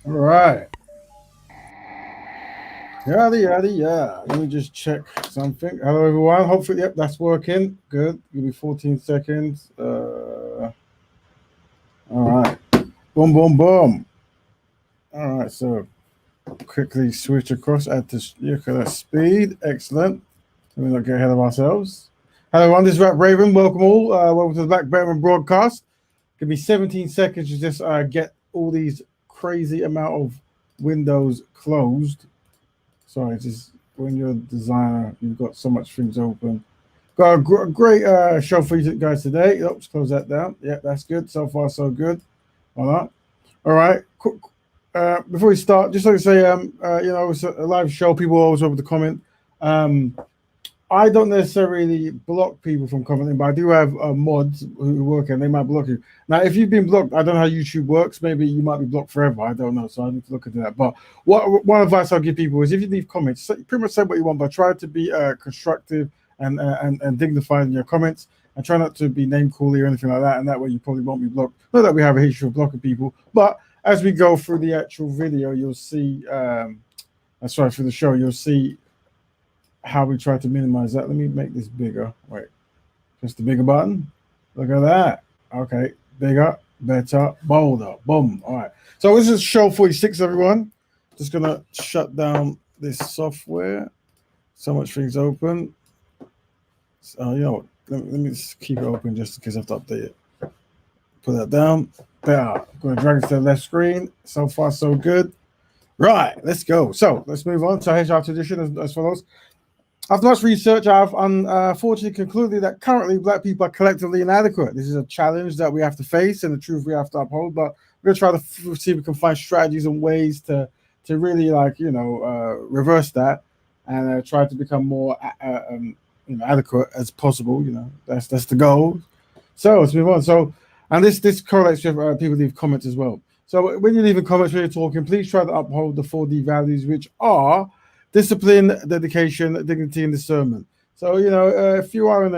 All right. Yada yada yada. Let me just check something. Hello everyone. Hopefully, yep, that's working. Good. Give me 14 seconds. All right. Boom, boom, boom. All right. So quickly switch across at this. Look at that speed. Excellent. Let me not get ahead of ourselves. Hello everyone. This is Rap Raven. Welcome all. Welcome to the Betterment Broadcast. Give me 17 seconds to just get all these crazy amount of windows closed. Sorry, it's just when you're a designer, you've got so much things open. Got a great show for you guys today. Oops, close that down. Yeah, that's good. So far, so good. All right. Before we start, just like to say, it's a live show. People are always able to comment. Um, I don't necessarily block people from commenting, but I do have mods who work and they might block you. Now, if you've been blocked, I don't know how YouTube works. Maybe you might be blocked forever. I don't know, so I need to look into that. But one advice I'll give people is if you leave comments, pretty much say what you want, but try to be constructive and dignified in your comments, and try not to be name calling or anything like that. And that way, you probably won't be blocked. Not that we have a history of blocking people, but as we go through the actual video, you'll see. For the show, you'll see how we try to minimize that. Let me make this bigger. Wait, just the bigger button. Look at that. Okay, bigger, better, bolder. Boom. All right. So this is show 46, everyone. Just gonna shut down this software. So much things open. So let me just keep it open just in case I have to update it. Put that down. There. I'm gonna drag it to the left screen. So far, so good. Right, let's go. So let's move on. So here's our tradition as follows. After much research, I've unfortunately concluded that currently Black people are collectively inadequate. This is a challenge that we have to face and the truth we have to uphold. But we're going to try to see if we can find strategies and ways to really reverse that and try to become more adequate as possible. That's the goal. So let's move on. So, and this correlates with people leave comments as well. So when you're leaving comments, when you're talking, please try to uphold the 4D values, which are discipline, dedication, dignity, and discernment. So if you are in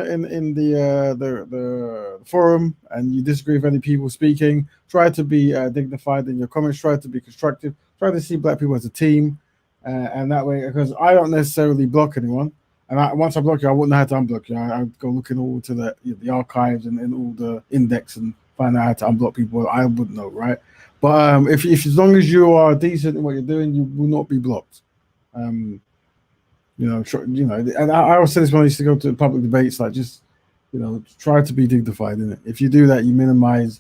the forum and you disagree with any people speaking, try to be dignified in your comments. Try to be constructive. Try to see Black people as a team, and that way, because I don't necessarily block anyone, and once I block you, I wouldn't know how to unblock you. I'd go looking all to the archives and all the index and find out how to unblock people. I wouldn't know, right? But if as long as you are decent in what you're doing, you will not be blocked. And I always say this when I used to go to public debates, like just, try to be dignified in it. If you do that, you minimize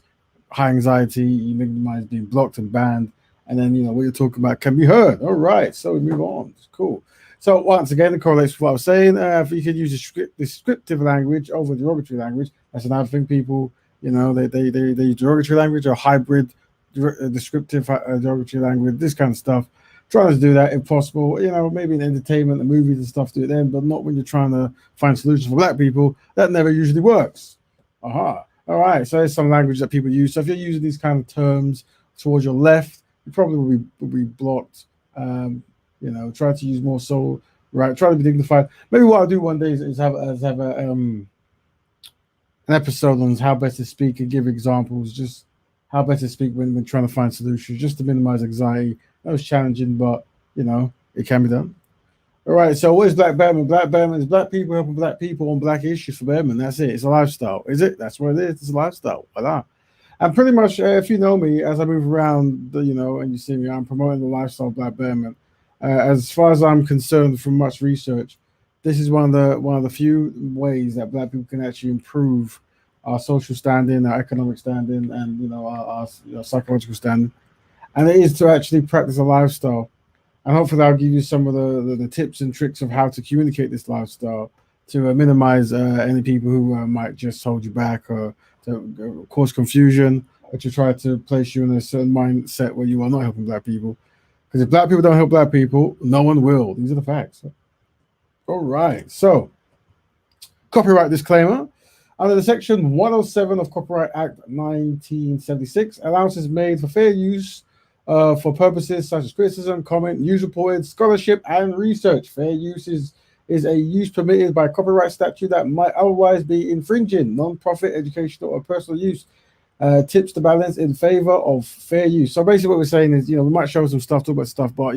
high anxiety, you minimize being blocked and banned, and then, what you're talking about can be heard. All right, so we move on. It's cool. So once again, it correlates with what I was saying. If you could use descriptive language over derogatory language, that's another thing. People, they use derogatory language or hybrid descriptive derogatory language, this kind of stuff. Trying to do that if possible, maybe in entertainment and movies and stuff, do it then, but not when you're trying to find solutions for Black people. That never usually works. All right, so there's some language that people use. So if you're using these kind of terms towards your left, you probably will be blocked. Try to use more soul, right? Try to be dignified. Maybe what I'll do one day is have an episode on how best to speak and give examples, just how best to speak when trying to find solutions, just to minimize anxiety. That was challenging, but it can be done. All right. So what is Black Betterment? Black Betterment is Black people helping Black people on Black issues for Betterment. That's it. It's a lifestyle. Is it? That's what it is. It's a lifestyle. Voila. And pretty much, if you know me, as I move around, and you see me, I'm promoting the lifestyle of Black Betterment. As far as I'm concerned, from much research, this is one of the few ways that Black people can actually improve our social standing, our economic standing, and our psychological standing. And it is to actually practice a lifestyle. And hopefully I'll give you some of the tips and tricks of how to communicate this lifestyle to minimize any people who might just hold you back or to cause confusion or to try to place you in a certain mindset where you are not helping Black people. Because if Black people don't help Black people, no one will. These are the facts. All right. So, copyright disclaimer. Under the Section 107 of Copyright Act 1976, allowances made for fair use for purposes such as criticism, comment, news reported, scholarship, and research. Fair use is a use permitted by copyright statute that might otherwise be infringing non-profit, educational, or personal use. tips to balance in favor of fair use. So basically, what we're saying is, we might show some stuff, talk about stuff, but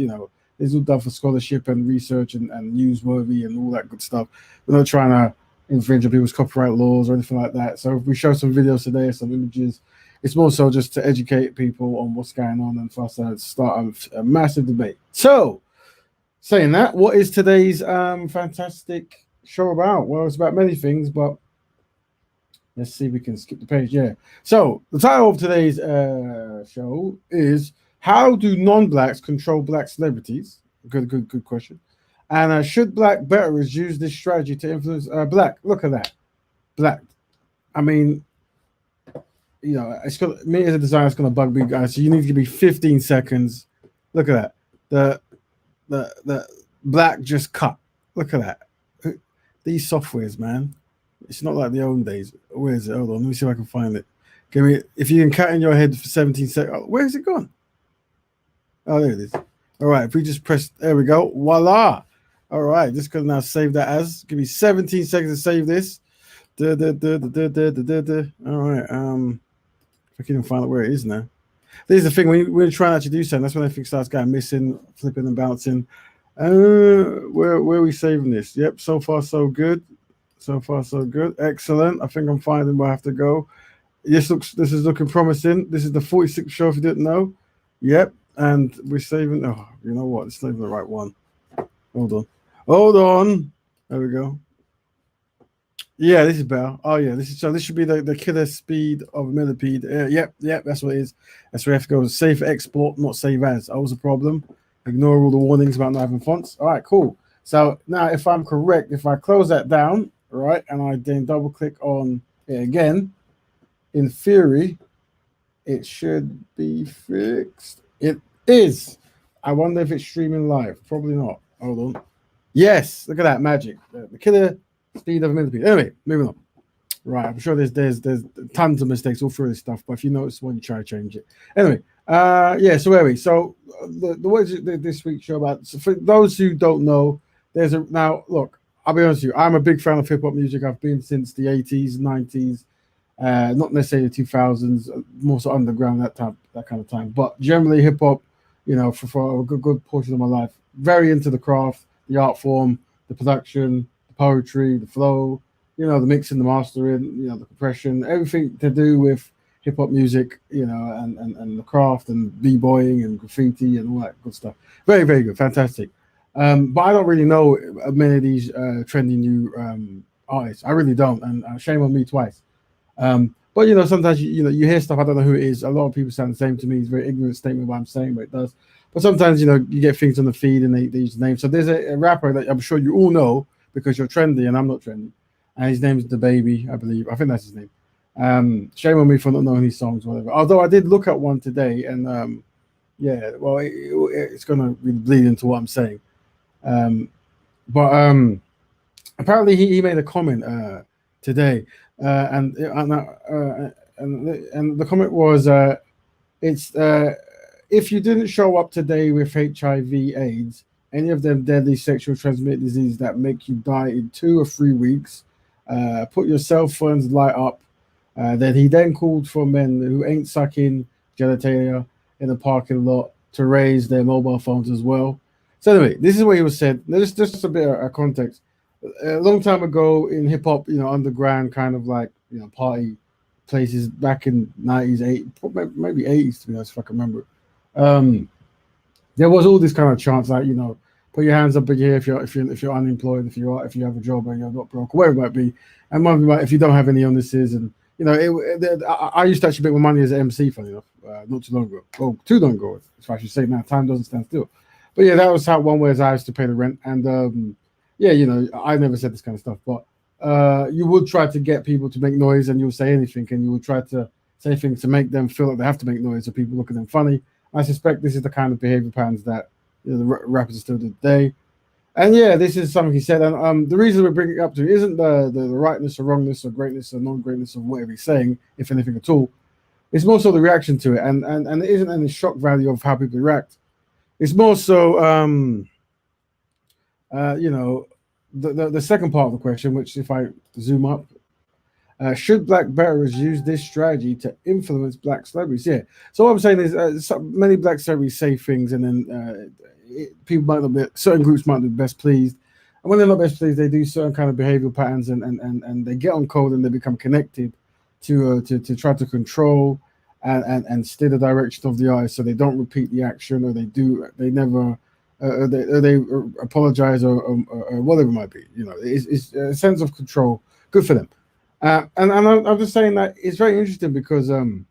it's all done for scholarship and research and newsworthy and all that good stuff. We're not trying to infringe on people's copyright laws or anything like that. So if we show some videos today, some images, it's more so just to educate people on what's going on and for us to start a massive debate. So, saying that, what is today's fantastic show about? Well, it's about many things, but let's see if we can skip the page. Yeah. So the title of today's show is "How Do Non-Blacks Control Black Celebrities?" Good question. And should black betterers use this strategy to influence black? Look at that, black. I mean, it's gonna me as a designer, it's gonna bug me, guys. So you need to give me 15 seconds. Look at that. The black just cut. Look at that. These softwares, man. It's not like the old days. Where is it? Hold on. Let me see if I can find it. Give me if you can cut in your head for 17 seconds. Oh, where is it gone? Oh, there it is. All right. If we just press, there we go. Voila. All right. Just gonna now save that as. Give me 17 seconds to save this. All right. If I can even find out where it is now. This is the thing when we're trying to do something. That's when everything starts going missing, flipping and bouncing. Where are we saving this? Yep. So far, so good. So far, so good. Excellent. I think I'm finding where I have to go. This is looking promising. This is the 46th show, if you didn't know. Yep. And we're saving. Oh, you know what? It's not even the right one. Hold on. There we go. Yeah, this is better. Oh yeah, this should be the killer speed of a millipede. Yep, that's what it is. That's where we have to go. Save export, not save as. That was a problem. Ignore all the warnings about not having fonts. All right, cool. So now, if I'm correct, if I close that down, right, and I then double click on it again, in theory, it should be fixed. It is. I wonder if it's streaming live. Probably not. Hold on. Yes, look at that magic. The killer speed of a millipede. Anyway, moving on. Right, I'm sure there's tons of mistakes all through this stuff, but if you notice one, you try to change it. Anyway, yeah. So where are we? So the words this week's show about. So for those who don't know, now look. I'll be honest with you. I'm a big fan of hip hop music. I've been since the 80s, 90s, not necessarily the 2000s, more so underground that kind of time. But generally hip hop, for a good portion of my life, very into the craft, the art form, the production, the poetry, the flow, the mixing, the mastering, the compression, everything to do with hip hop music, and the craft and b-boying and graffiti and all that good stuff. Very, very good, fantastic. But I don't really know many of these trendy new artists. I really don't, and shame on me twice. But sometimes you hear stuff. I don't know who it is. A lot of people sound the same to me. It's a very ignorant statement what I'm saying, but it does. But sometimes you get things on the feed and they use names. So there's a rapper that I'm sure you all know because you're trendy and I'm not trendy, and his name's The Baby, I believe. I think that's his name. Shame on me for not knowing his songs, whatever. Although I did look at one today, and yeah, well, it's gonna really bleed into what I'm saying. But apparently he made a comment today, and the comment was, it's if you didn't show up today with HIV/AIDS, any of them deadly sexual transmitted diseases that make you die in 2 or 3 weeks, put your cell phones light up. Then he then called for men who ain't sucking genitalia in the parking lot to raise their mobile phones as well. So anyway, this is what he was said. Just a bit of context. A long time ago in hip hop, underground kind of like party places back in 90s, maybe 80s to be honest, if I can remember. There was all this kind of chants like put your hands up in here if you're unemployed, if you have a job and you're not broke, whatever it might be, and if you don't have any illnesses, and I used to actually make my money as an MC, funny enough, not too long ago. Oh, too long ago, if I should say. Now time doesn't stand still. But yeah, that was how one way I used to pay the rent. And yeah, I never said this kind of stuff, but you would try to get people to make noise, and you'll say anything, and you would try to say things to make them feel like they have to make noise, so people look at them funny. I suspect this is the kind of behavior patterns that the rappers are still do today. And yeah, this is something he said. And the reason we're bringing it up to isn't the rightness or wrongness or greatness or non-greatness of whatever he's saying, if anything at all. It's more so the reaction to it, and it isn't any shock value of how people react. It's more so, the second part of the question, which if I zoom up, Should black betterers use this strategy to influence black celebrities? Yeah. So what I'm saying is, many black celebrities say things, and then people might not be, certain groups might be best pleased, and when they're not best pleased, they do certain kind of behavioral patterns, and they get on code and they become connected to try to control and steer the direction of the artist, so they don't repeat the action, or they never. They apologize, or whatever it might be. It's a sense of control. Good for them. And I'm just saying that it's very interesting because when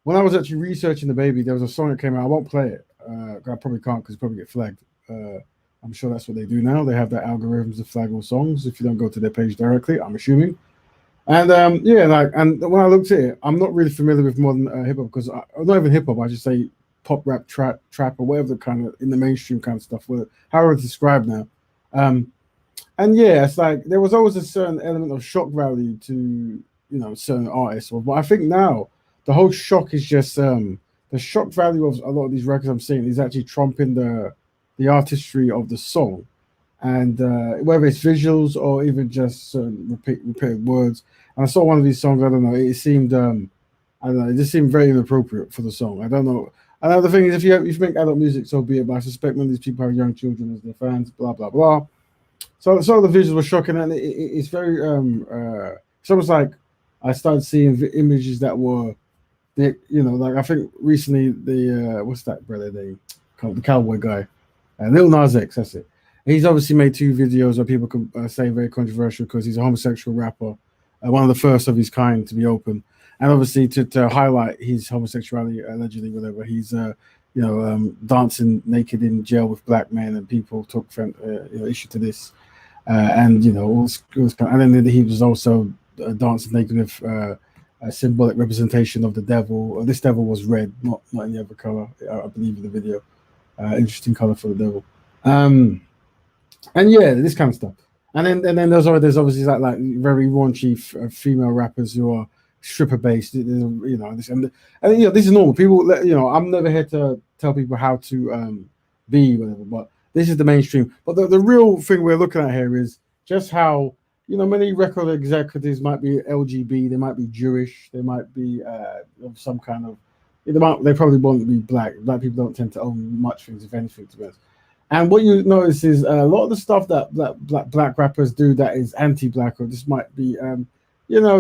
I was actually researching the baby, there was a song that came out. I won't play it. I probably can't because probably get flagged. I'm sure that's what they do now. They have their algorithms to flag all songs if you don't go to their page directly. I'm assuming. And and when I looked at it, I'm not really familiar with modern hip hop because not even hip hop. I just say pop, rap, trap, or whatever the kind of in the mainstream kind of stuff. However it's described now. And yeah, it's like there was always a certain element of shock value to certain artists. But I think now the whole shock is just the shock value of a lot of these records I'm seeing is actually trumping the artistry of the song, and whether it's visuals or even just repeated words. And I saw one of these songs. I don't know. It seemed I don't know. It just seemed very inappropriate for the song. I don't know. And the thing is, if you make adult music, so be it. But I suspect many of these people have young children as their fans. Blah blah blah. So the visuals were shocking, and it's very it's almost like I started seeing images that were, like I think recently the what's that brother they called the cowboy guy, Lil Nas X, that's it. He's obviously made 2 videos that people can say very controversial because he's a homosexual rapper, one of the first of his kind to be open, and obviously to highlight his homosexuality allegedly, whatever. He's dancing naked in jail with black men, and people took issue to this. And and then he was also dancing naked with a symbolic representation of the devil. This devil was red, not any other color, I believe, in the video. Interesting color for the devil. And yeah, this kind of stuff. And then there's obviously like very raunchy female rappers who are stripper based. This is normal. People, I'm never here to tell people how to be whatever, but this is the mainstream. But the real thing we're looking at here is just how, many record executives might be LGB, they might be Jewish, they might be of some kind of, they probably won't be black. Black people don't tend to own much things, if anything, to be honest. And what you notice is a lot of the stuff that black rappers do that is anti-black, or just might be,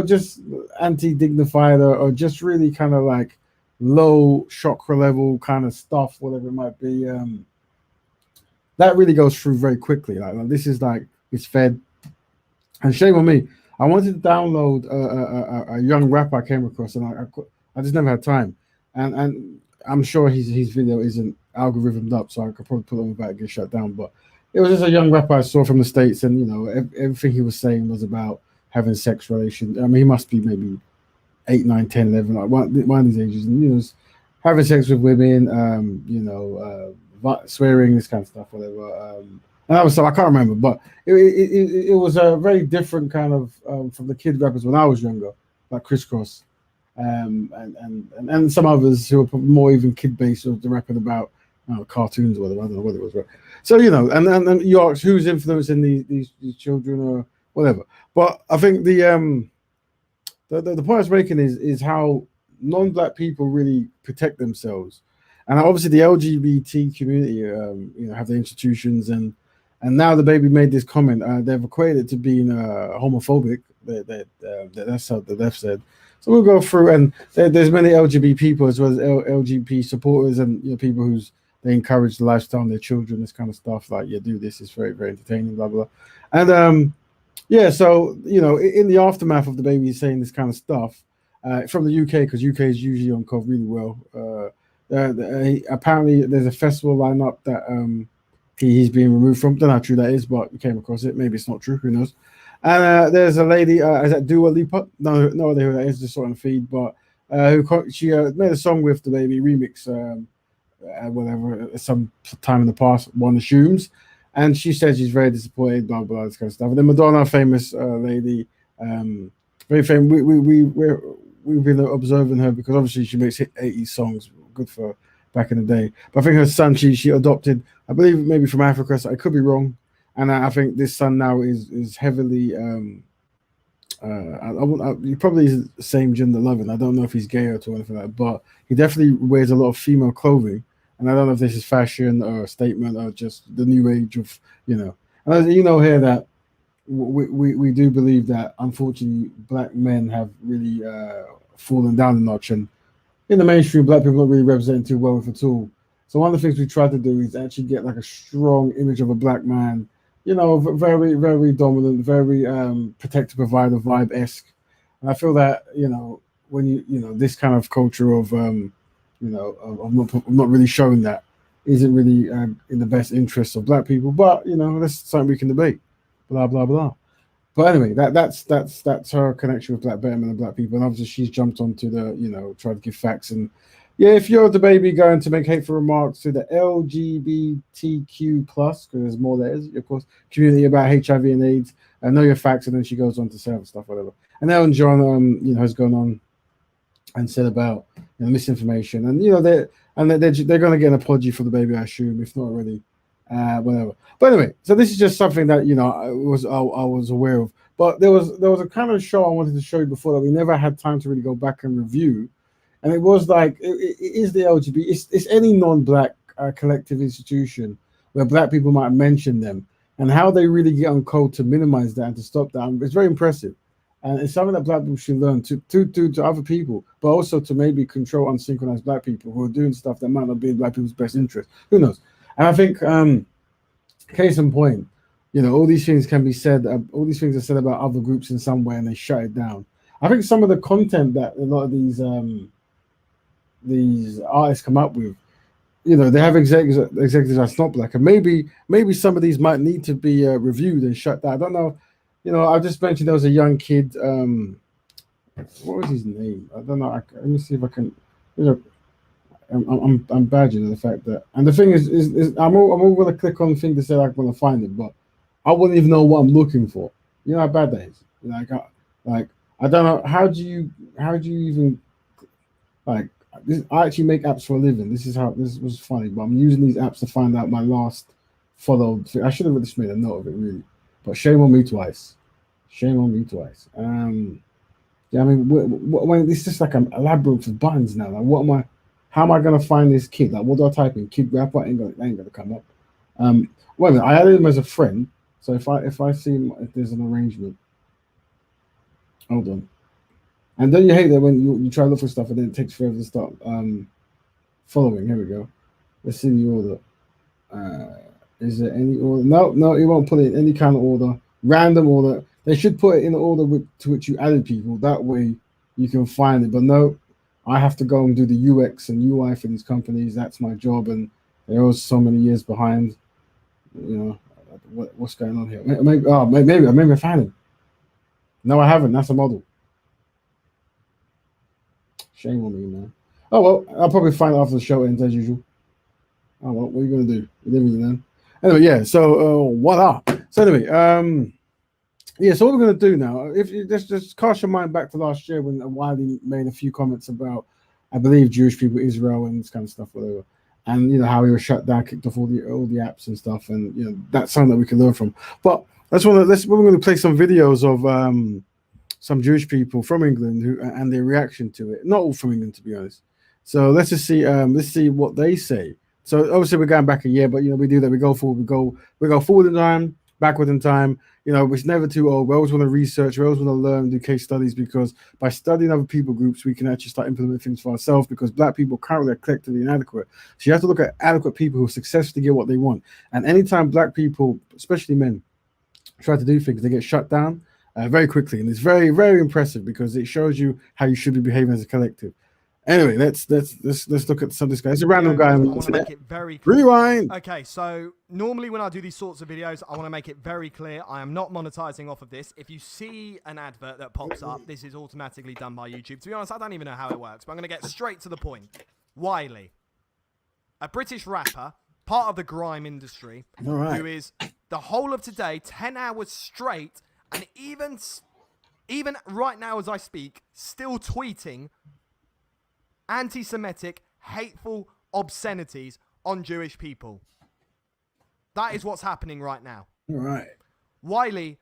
just anti-dignified, or just really kind of like low chakra level kind of stuff, whatever it might be. That really goes through very quickly. Like this is like it's fed, and shame on me. I wanted to download a young rapper I came across, and I just never had time. And I'm sure his video isn't algorithmed up, so I could probably put it on back and get shut down. But it was just a young rapper I saw from the States, and everything he was saying was about having sex relations. I mean, he must be maybe 8, 9, 10, 11, like one of these ages, and having sex with women, swearing, this kind of stuff, whatever. And I can't remember, but it was a very different kind of from the kid rappers when I was younger, like Crisscross, and some others who were more even kid based, or the rapping about cartoons or whatever. I don't know what it was, right? So and you ask who's influencing these children or whatever. But I think the point I was making is how non-black people really protect themselves, and obviously the LGBT community, have the institutions, and now the baby made this comment. They've equated it to being homophobic. That's how the left said. So we'll go through, and there's many LGBT people as well as LGBT supporters, and people they encourage the lifestyle on their children, this kind of stuff. Like, do this, is very, very entertaining, blah blah. And so in the aftermath of the baby saying this kind of stuff from the UK, because UK is usually on code really well. Apparently, there's a festival lineup that he's being removed from. Don't know how true that is, but we came across it. Maybe it's not true. Who knows? And there's a lady, is that Dua Lipa? No idea who that is, just on the feed. But she made a song with the baby, remix, whatever, some time in the past, one assumes. And she said she's very disappointed, blah, blah, this kind of stuff. And then Madonna, famous lady, very famous. We've been observing her because obviously she makes 80s songs, good for back in the day. But I think her son, she adopted, I believe maybe from Africa, so I could be wrong. And I think this son now is heavily he probably is the same gender loving. I don't know if he's gay or anything like that, but he definitely wears a lot of female clothing. And I don't know if this is fashion or a statement or just the new age of, you know. And as you know here that we do believe that unfortunately black men have really fallen down a notch, and in the mainstream, black people are not really represented too well with at all. So one of the things we try to do is actually get like a strong image of a black man, you know, very very dominant, very protector provider vibe esque. And I feel that when you know this kind of culture of of not really showing that isn't really in the best interests of black people. But that's something we can debate. Blah blah blah. But anyway, that's her connection with Black Betterment and black people, and obviously she's jumped onto the try to give facts. And yeah, if you're the baby going to make hateful remarks to the LGBTQ plus, because there's more letters, of course, community about HIV and AIDS, and know your facts, and then she goes on to say other stuff, whatever. And Ellen John, has gone on and said about misinformation, and they're going to get an apology for the baby, I assume, if not already, whatever. But anyway, so this is just something that I was aware of. But there was a kind of show I wanted to show you before that we never had time to really go back and review, and it was like it is the LGBT. It's any non-black collective institution where black people might mention them, and how they really get on code to minimize that and to stop that. It's very impressive. And it's something that black people should learn to other people, but also to maybe control unsynchronized black people who are doing stuff that might not be in black people's best interest. Who knows? And I think, case in point, all these things can be said. All these things are said about other groups in some way, and they shut it down. I think some of the content that a lot of these artists come up with, they have executives that's not black, and maybe some of these might need to be reviewed and shut down. I don't know. I just mentioned there was a young kid. What was his name? I don't know. Let me see if I can. I'm badging the fact that, and the thing is I'm all going to click on the thing to say I want to find it, but I wouldn't even know what I'm looking for. You know how bad that is. Like I don't know how do you even like this. I actually make apps for a living. This was funny, but I'm using these apps to find out my last followed thing. I should have just made a note of it really, but shame on me twice. Shame on me twice. Yeah, I mean, when it's just like a labyrinth of buttons now. Like, what am I? How am I gonna find this kid? Like, what do I type in? Kid rapper ain't gonna come up. Wait a minute, I added him as a friend. So if I see him, if there's an arrangement, hold on. And don't you hate that when you try to look for stuff and then it takes forever to start following? Here we go. Let's see the order. Is there any order? No, it won't put it in any kind of order. Random order. They should put it in the order to which you added people. That way you can find it. But no, I have to go and do the UX and UI for these companies. That's my job, and they're always so many years behind. What's going on here? Maybe I found him. No, I haven't. That's a model. Shame on me, man. Oh well, I'll probably find it after the show ends as usual. Oh well, what are you gonna do? You live with it then. Anyway, yeah. So what up? So anyway, yeah. So what we're gonna do now? If you just cast your mind back to last year when Wiley made a few comments about, I believe, Jewish people, Israel, and this kind of stuff, whatever, and how he was shut down, kicked off all the apps and stuff, and that's something that we can learn from. But we're going to play some videos of some Jewish people from England and their reaction to it. Not all from England, to be honest. So let's just see. Let's see what they say. So obviously we're going back a year, but we do that. We go forward. We go forward in time, backward in time. It's never too old. We always want to research. We always want to learn, do case studies, because by studying other people groups, we can actually start implementing things for ourselves. Because black people currently are collectively inadequate. So you have to look at adequate people who successfully get what they want. And anytime black people, especially men, try to do things, they get shut down very quickly, and it's very, very impressive because it shows you how you should be behaving as a collective. Anyway, let's look at some of this guy. It's a random guy. I want to make it very clear. Rewind. Okay, so normally when I do these sorts of videos, I want to make it very clear I am not monetizing off of this. If you see an advert that pops up, this is automatically done by YouTube. To be honest, I don't even know how it works, but I'm going to get straight to the point. Wiley, a British rapper, part of the grime industry, who is the whole of today, 10 hours straight, and even right now as I speak, still tweeting anti-Semitic, hateful obscenities on Jewish people. That is what's happening right now. All right. Wiley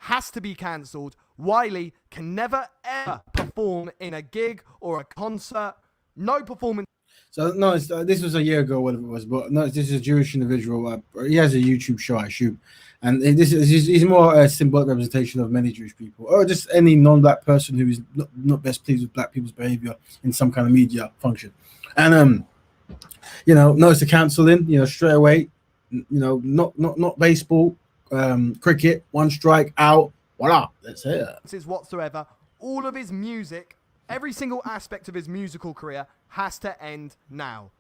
has to be cancelled. Wiley can never, ever perform in a gig or a concert. No performance. So no, this was a year ago, whatever it was. But no, this is a Jewish individual. He has a YouTube show, I assume, and he's more a symbolic representation of many Jewish people, or just any non-black person who is not best pleased with black people's behavior in some kind of media function. And notice the cancelling, straight away. Not baseball, cricket, one strike out. Voila, that's it. Whatsoever. All of his music, every single aspect of his musical career has to end now.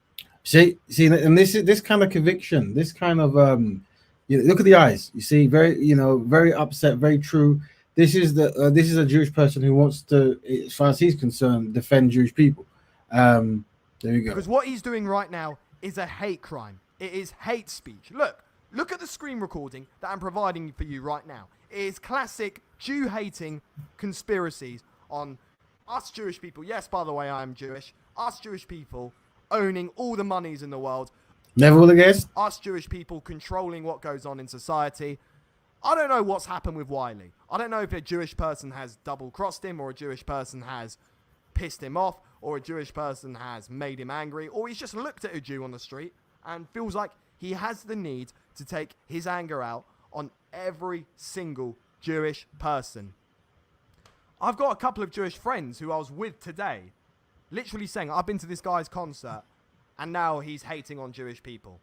See, and this kind of conviction, this kind of look at the eyes. You see, very upset, very true. This is a Jewish person who wants to, as far as he's concerned, defend Jewish people. There you go. Because what he's doing right now is a hate crime. It is hate speech. Look at the screen recording that I'm providing for you right now. It is classic Jew-hating conspiracies on us Jewish people. Yes, by the way, I am Jewish. Us Jewish people owning all the monies in the world. Never will guess. Us Jewish people controlling what goes on in society. I don't know what's happened with Wiley. I don't know if a Jewish person has double-crossed him, or a Jewish person has pissed him off, or a Jewish person has made him angry, or he's just looked at a Jew on the street and feels like he has the need to take his anger out on every single Jewish person. I've got a couple of Jewish friends who I was with today, literally saying, I've been to this guy's concert, and now he's hating on Jewish people.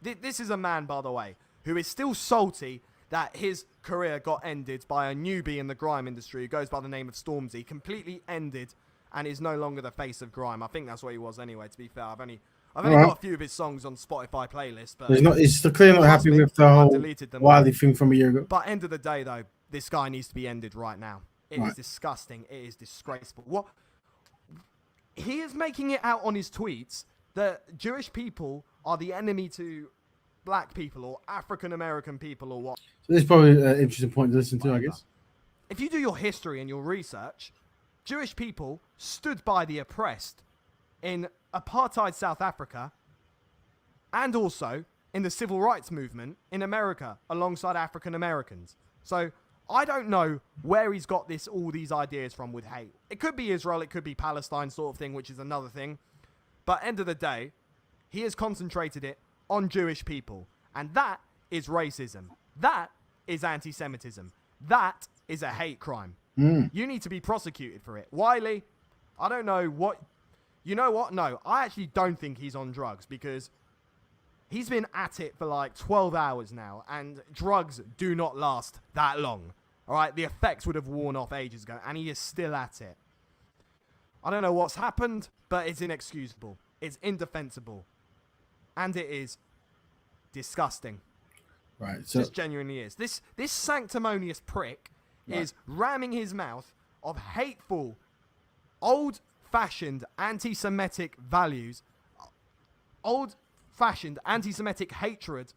This is a man, by the way, who is still salty that his career got ended by a newbie in the grime industry who goes by the name of Stormzy, completely ended, and is no longer the face of grime. I think that's what he was anyway, to be fair. I've only got a few of his songs on Spotify playlist, but he's clearly not happy with the whole Wiley thing from a year ago. But end of the day, though, this guy needs to be ended right now. It is disgusting. It is disgraceful. What he is making it out on his tweets that Jewish people are the enemy to black people or African American people or what. So this is probably an interesting point to listen to, I guess. If you do your history and your research, Jewish people stood by the oppressed in apartheid South Africa and also in the civil rights movement in America alongside African Americans. So I don't know where he's got all these ideas from with hate. It could be Israel, it could be Palestine sort of thing, which is another thing. But end of the day, he has concentrated it on Jewish people. And that is racism. That is anti-Semitism. That is a hate crime. You need to be prosecuted for it. Wiley, I don't know what... You know what? No, I actually don't think he's on drugs because he's been at it for like 12 hours now, and drugs do not last that long. All right? The effects would have worn off ages ago, and he is still at it. I don't know what's happened, but it's inexcusable. It's indefensible. And it is disgusting. Right. So just genuinely is. This sanctimonious prick is ramming his mouth of hateful, old-fashioned anti-Semitic values, old-fashioned anti-Semitic hatred,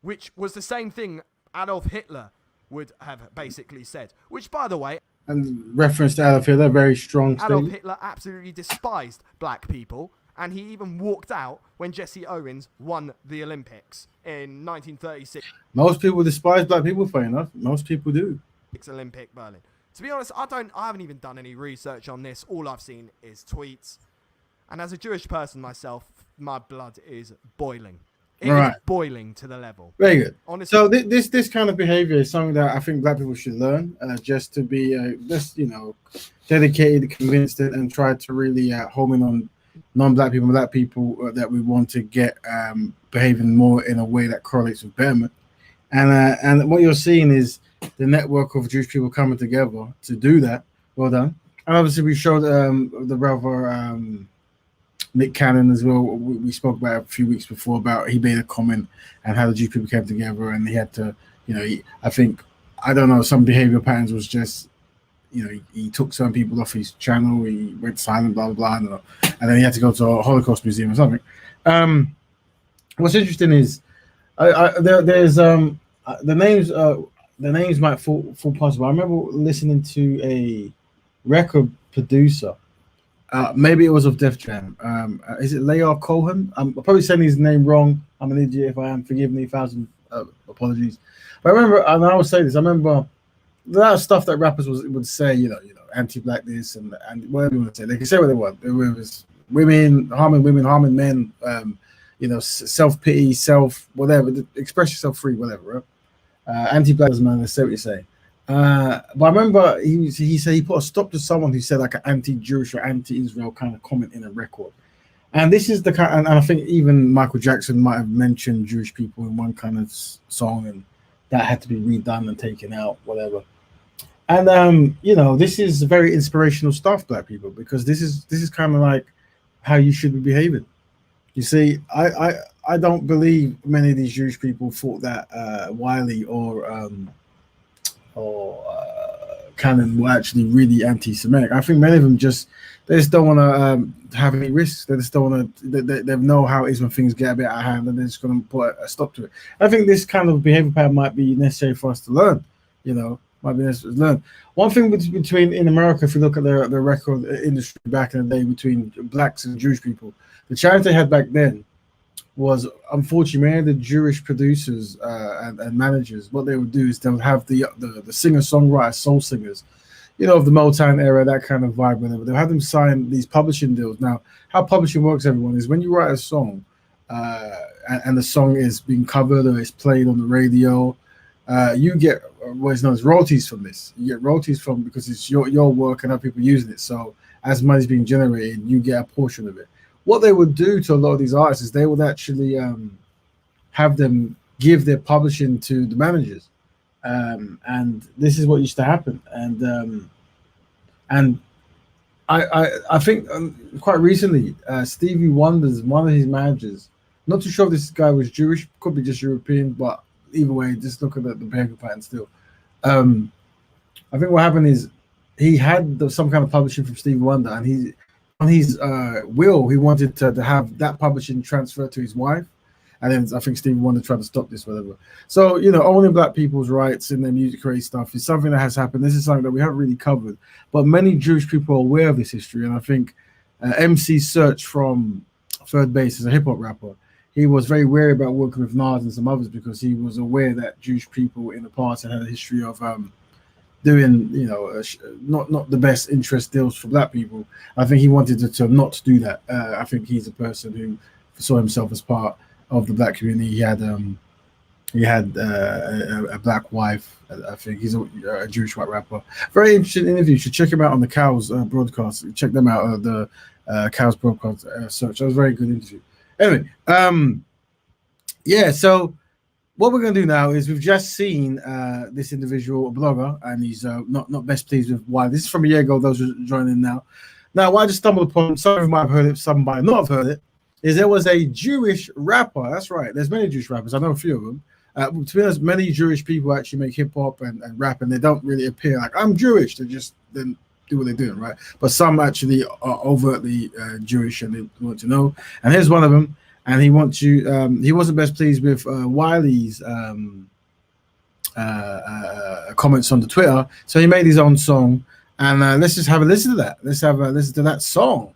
which was the same thing Adolf Hitler would have basically said. Which, by the way... And reference to Adolf Hitler, very strong Adolf statement. Hitler absolutely despised black people, and he even walked out when Jesse Owens won the Olympics in 1936. Most people despise black people, fair enough. Most people do. Olympic Berlin. To be honest, I haven't even done any research on this. All I've seen is tweets. And as a Jewish person myself, my blood is boiling. It is boiling to the level. Very good. Honestly, so this kind of behavior is something that I think black people should learn, just to be dedicated, convinced, and try to really home in on non-black people, black people that we want to get behaving more in a way that correlates with Betterment. And what you're seeing is the network of Jewish people coming together to do that. Well done. And obviously we showed the brother Nick Cannon as well. We spoke about a few weeks before about he made a comment and how the Jewish people came together, and he had to, I don't know, some behavior patterns was just, he took some people off his channel, he went silent, blah, blah, blah, and then he had to go to a Holocaust museum or something. What's interesting is there's the names might fall possible. I remember listening to a record producer. Maybe it was of Def Jam. Is it Layar Cohen? I'm probably saying his name wrong. I'm an idiot if I am. Forgive me 1,000 apologies. But I remember, and I will say this. I remember that stuff that rappers would say, anti-black this and whatever you want to say. They can say what they want. It was women, harming men, self-pity, whatever. Express yourself free, whatever. Right? Anti-black doesn't matter. Say what you say. But I remember he said he put a stop to someone who said like an anti-Jewish or anti-Israel kind of comment in a record. And this is the kind, and I think even Michael Jackson might have mentioned Jewish people in one kind of song, and that had to be redone and taken out, whatever. And this is very inspirational stuff, black people, because this is kind of like how you should be behaving. You see, I don't believe many of these Jewish people thought that Wiley or Cannon were actually really anti-Semitic. I think many of them just don't want to have any risks. They just don't want to. They know how it is when things get a bit out of hand, and they're just going to put a stop to it. I think this kind of behavior pattern might be necessary for us to learn. Might be necessary to learn. One thing between in America, if you look at the record industry back in the day between blacks and Jewish people, the challenge they had back then was, unfortunately, many of the Jewish producers and managers, what they would do is they would have the singer-songwriter, soul singers, of the Motown era, that kind of vibe, whatever. They'll have them sign these publishing deals. Now, how publishing works, everyone, is when you write a song and the song is being covered or it's played on the radio, you get what is known as royalties from this. You get royalties from because it's your work and other people using it. So as money's being generated, you get a portion of it. What they would do to a lot of these artists is they would actually have them give their publishing to the managers, and this is what used to happen. And I think quite recently, Stevie Wonder's one of his managers. Not too sure if this guy was Jewish, could be just European, but either way, just look at the behavior pattern still. I think what happened is he had some kind of publishing from Stevie Wonder, and on his will, he wanted to have that publishing transferred to his wife. And then I think Stevie Wonder tried to stop this, whatever. So, owning black people's rights in their music creative stuff is something that has happened. This is something that we haven't really covered. But many Jewish people are aware of this history. And I think MC Search from Third Base is a hip-hop rapper. He was very wary about working with Nas and some others because he was aware that Jewish people in the past had a history of doing, not the best interest deals for black people. I think he wanted to not do that. I think he's a person who saw himself as part of the black community. He had a black wife. I think he's a Jewish white rapper. Very interesting interview. You should check him out on the Cows broadcast. Check them out. The Cows broadcast search. That was a very good interview. Anyway, so what we're going to do now is we've just seen this individual, a blogger, and he's not best pleased with why. This is from a year ago, those who are joining now. Now, why I just stumbled upon, some of you might have heard it, some might not have heard it, is there was a Jewish rapper. That's right. There's many Jewish rappers. I know a few of them. To be honest, many Jewish people actually make hip-hop and rap, and they don't really appear like, I'm Jewish. They just then do what they're doing, right? But some actually are overtly Jewish, and they want to know. And here's one of them. And he wasn't best pleased with Wiley's comments on the Twitter, so he made his own song. And let's just have a listen to that. Let's have a listen to that song.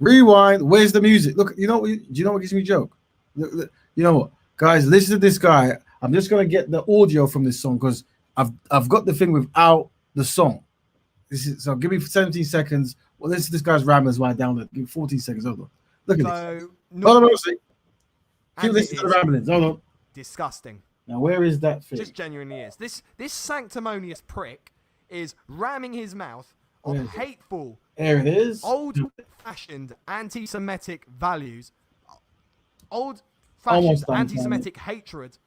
Rewind. Where's the music? Look, do you know what gives me a joke? You know what, guys? Listen to this guy. I'm just gonna get the audio from this song because I've got the thing without the song. So give me 17 seconds. Well, listen to this guy's ramblings while I download. Give me 14 seconds. Hold on. Look at this. Hold on, keep listening to the ramblings. Hold on. Disgusting. Now, where is that thing? Just genuinely is. This sanctimonious prick is ramming his mouth of hateful, there it is, old-fashioned anti-Semitic values, old-fashioned anti-Semitic hatred,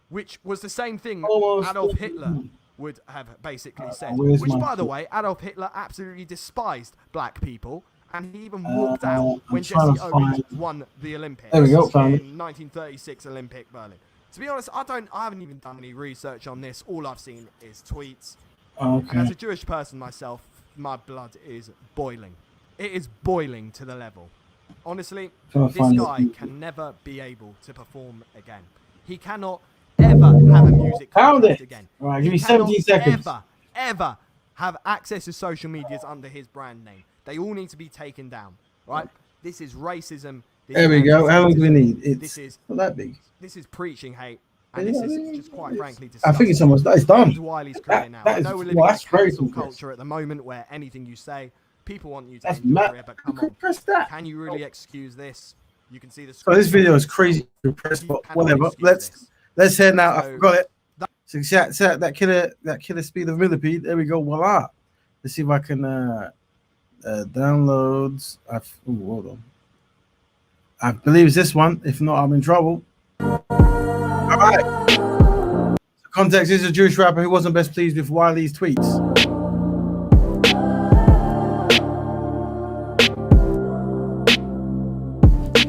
which was the same thing Adolf Hitler would have basically said. Which, by the way, Adolf Hitler absolutely despised black people. And he even walked out when Jesse Owens won the Olympics in 1936 Olympic Berlin. To be honest, I haven't even done any research on this. All I've seen is tweets. Okay. And as a Jewish person myself, my blood is boiling. It is boiling to the level. Honestly, this guy can never be able to perform again. He cannot ever have a music contest again. All right, give me 17 seconds. Ever have access to social medias under his brand name. They all need to be taken down, right? This is racism. There we go. How long do we need? This is not that big. This is preaching hate. And this is just quite frankly I think it's almost it's done. Wiley's career now. That I know is, we're living in a very cancel compressed. culture at the moment where anything you say, people want you to That's end your mad. career, but come on. Press that. Can you really excuse this? You can see the So this video is crazy compressed, but whatever. Let's head now. I forgot it. So set that killer speed of millipede. There we go. Voila. Let's see if I can downloads. Hold on. I believe it's this one. If not, I'm in trouble. All right. So context is a Jewish rapper who wasn't best pleased with Wiley's tweets.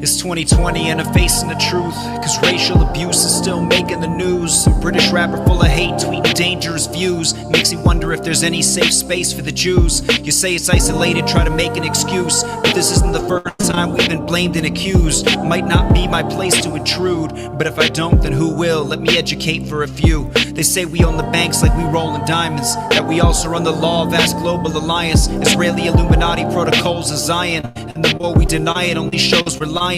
It's 2020 and I'm facing the truth, cause racial abuse is still making the news. Some British rapper full of hate tweeting dangerous views. Makes me wonder if there's any safe space for the Jews. You say it's isolated, try to make an excuse, but this isn't the first time we've been blamed and accused. Might not be my place to intrude, but if I don't, then who will? Let me educate for a few. They say we own the banks like we roll in diamonds, that we also run the law of vast global alliance, Israeli Illuminati protocols of Zion, and the more we deny it only shows we're lying.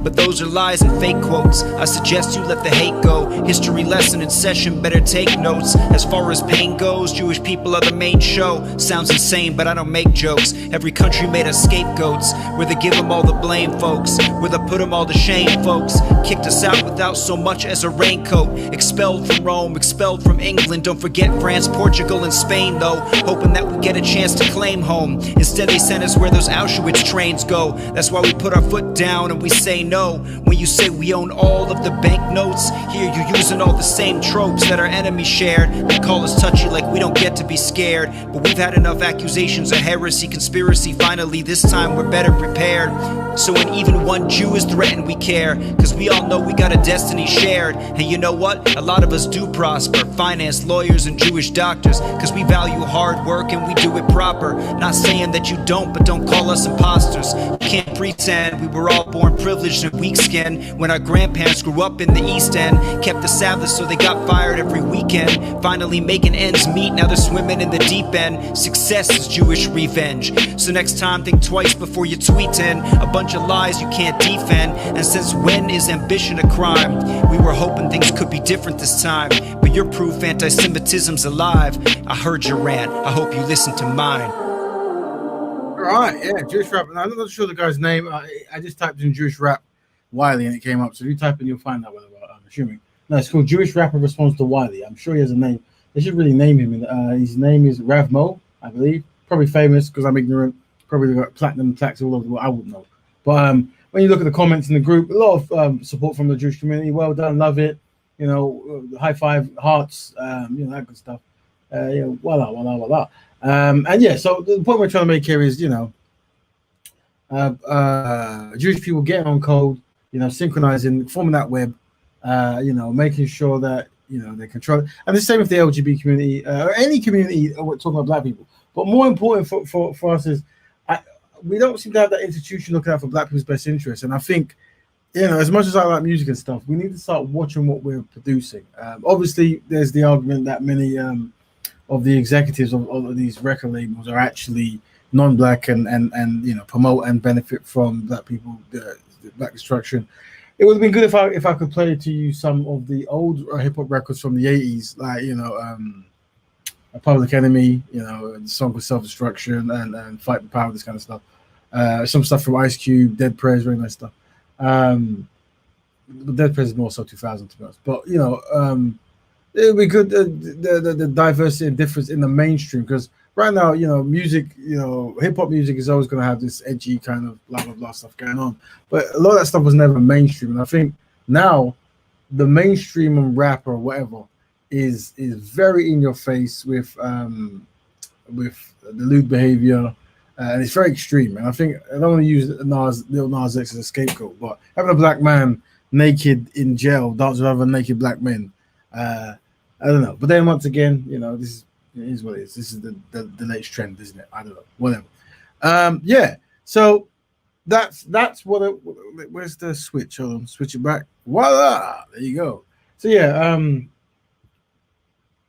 But those are lies and fake quotes. I suggest you let the hate go. History lesson in session, better take notes. As far as pain goes, Jewish people are the main show. Sounds insane, but I don't make jokes. Every country made us scapegoats, where they give them all the blame, folks, where they put them all to shame, folks. Kicked us out without so much as a raincoat. Expelled from Rome, expelled from England. Don't forget France, Portugal, and Spain, though, hoping that we get a chance to claim home. Instead they sent us where those Auschwitz trains go. That's why we put our foot down and we say no. When you say we own all of the banknotes, here you're using all the same tropes that our enemies shared. They call us touchy like we don't get to be scared, but we've had enough accusations of heresy, conspiracy. Finally this time we're better prepared. So when even one Jew is threatened, we care, cause we all know we got a destiny shared. And you know what? A lot of us do prosper, finance, lawyers, and Jewish doctors, cause we value hard work and we do it proper. Not saying that you don't, but don't call us imposters. You can't pretend we were all born privileged and weak skinned when our grandparents grew up in the East End, kept the Sabbath so they got fired every weekend. Finally making ends meet, now they're swimming in the deep end. Success is Jewish revenge. So next time think twice before you tweet in a bunch of lies you can't defend. And since when is ambition a crime? We were hoping things could be different this time, but you're proof anti-Semitism's alive. I heard your rant, I hope you listen to mine. Right, yeah, Jewish rap. I'm not sure the guy's name. I just typed in Jewish rap Wiley and it came up. So if you type in, you'll find that. I'm assuming. No, it's called Jewish rapper responds to Wiley. I'm sure he has a name. They should really name him. His name is Rav Mo, I believe. Probably famous because I'm ignorant. Probably got platinum plaques all over the world. I wouldn't know. But when you look at the comments in the group, a lot of support from the Jewish community. Well done, love it. You know, high five, hearts. You know, that good stuff. Voila, voila, voila. And yeah, so the point we're trying to make here is, you know, Jewish people getting on code, you know, synchronizing, forming that web, you know, making sure that, you know, they control it. And the same with the LGBT community, or any community. We're talking about black people, but more important for us is we don't seem to have that institution looking out for black people's best interests. And I think, you know, as much as I like music and stuff, we need to start watching what we're producing. Obviously, there's the argument that many of the executives of these record labels are actually non-black and you know, promote and benefit from black people, the black destruction. It would have been good if I could play to you some of the old hip hop records from the 80s, like, you know, A Public Enemy, you know, the song with Self Destruction and Fight the Power, this kind of stuff. Some stuff from Ice Cube, Dead Prez, very nice stuff. Dead Prez is more so 2000 to be honest, but you know, it would be good the diversity and difference in the mainstream, because right now, you know, music, you know, hip hop music is always going to have this edgy kind of blah blah blah stuff going on, but a lot of that stuff was never mainstream. And I think now the mainstream and rap or whatever is very in your face with the lewd behavior, and it's very extreme. And I think I don't want to use Lil Nas X as a scapegoat, but having a black man naked in jail dancing with other naked black men, I don't know. But then once again, you know, this is what it is. This is the latest trend, isn't it? I don't know. Whatever. Yeah. So that's what. Where's the switch? Hold on. Switch it back. Voila. There you go. So yeah.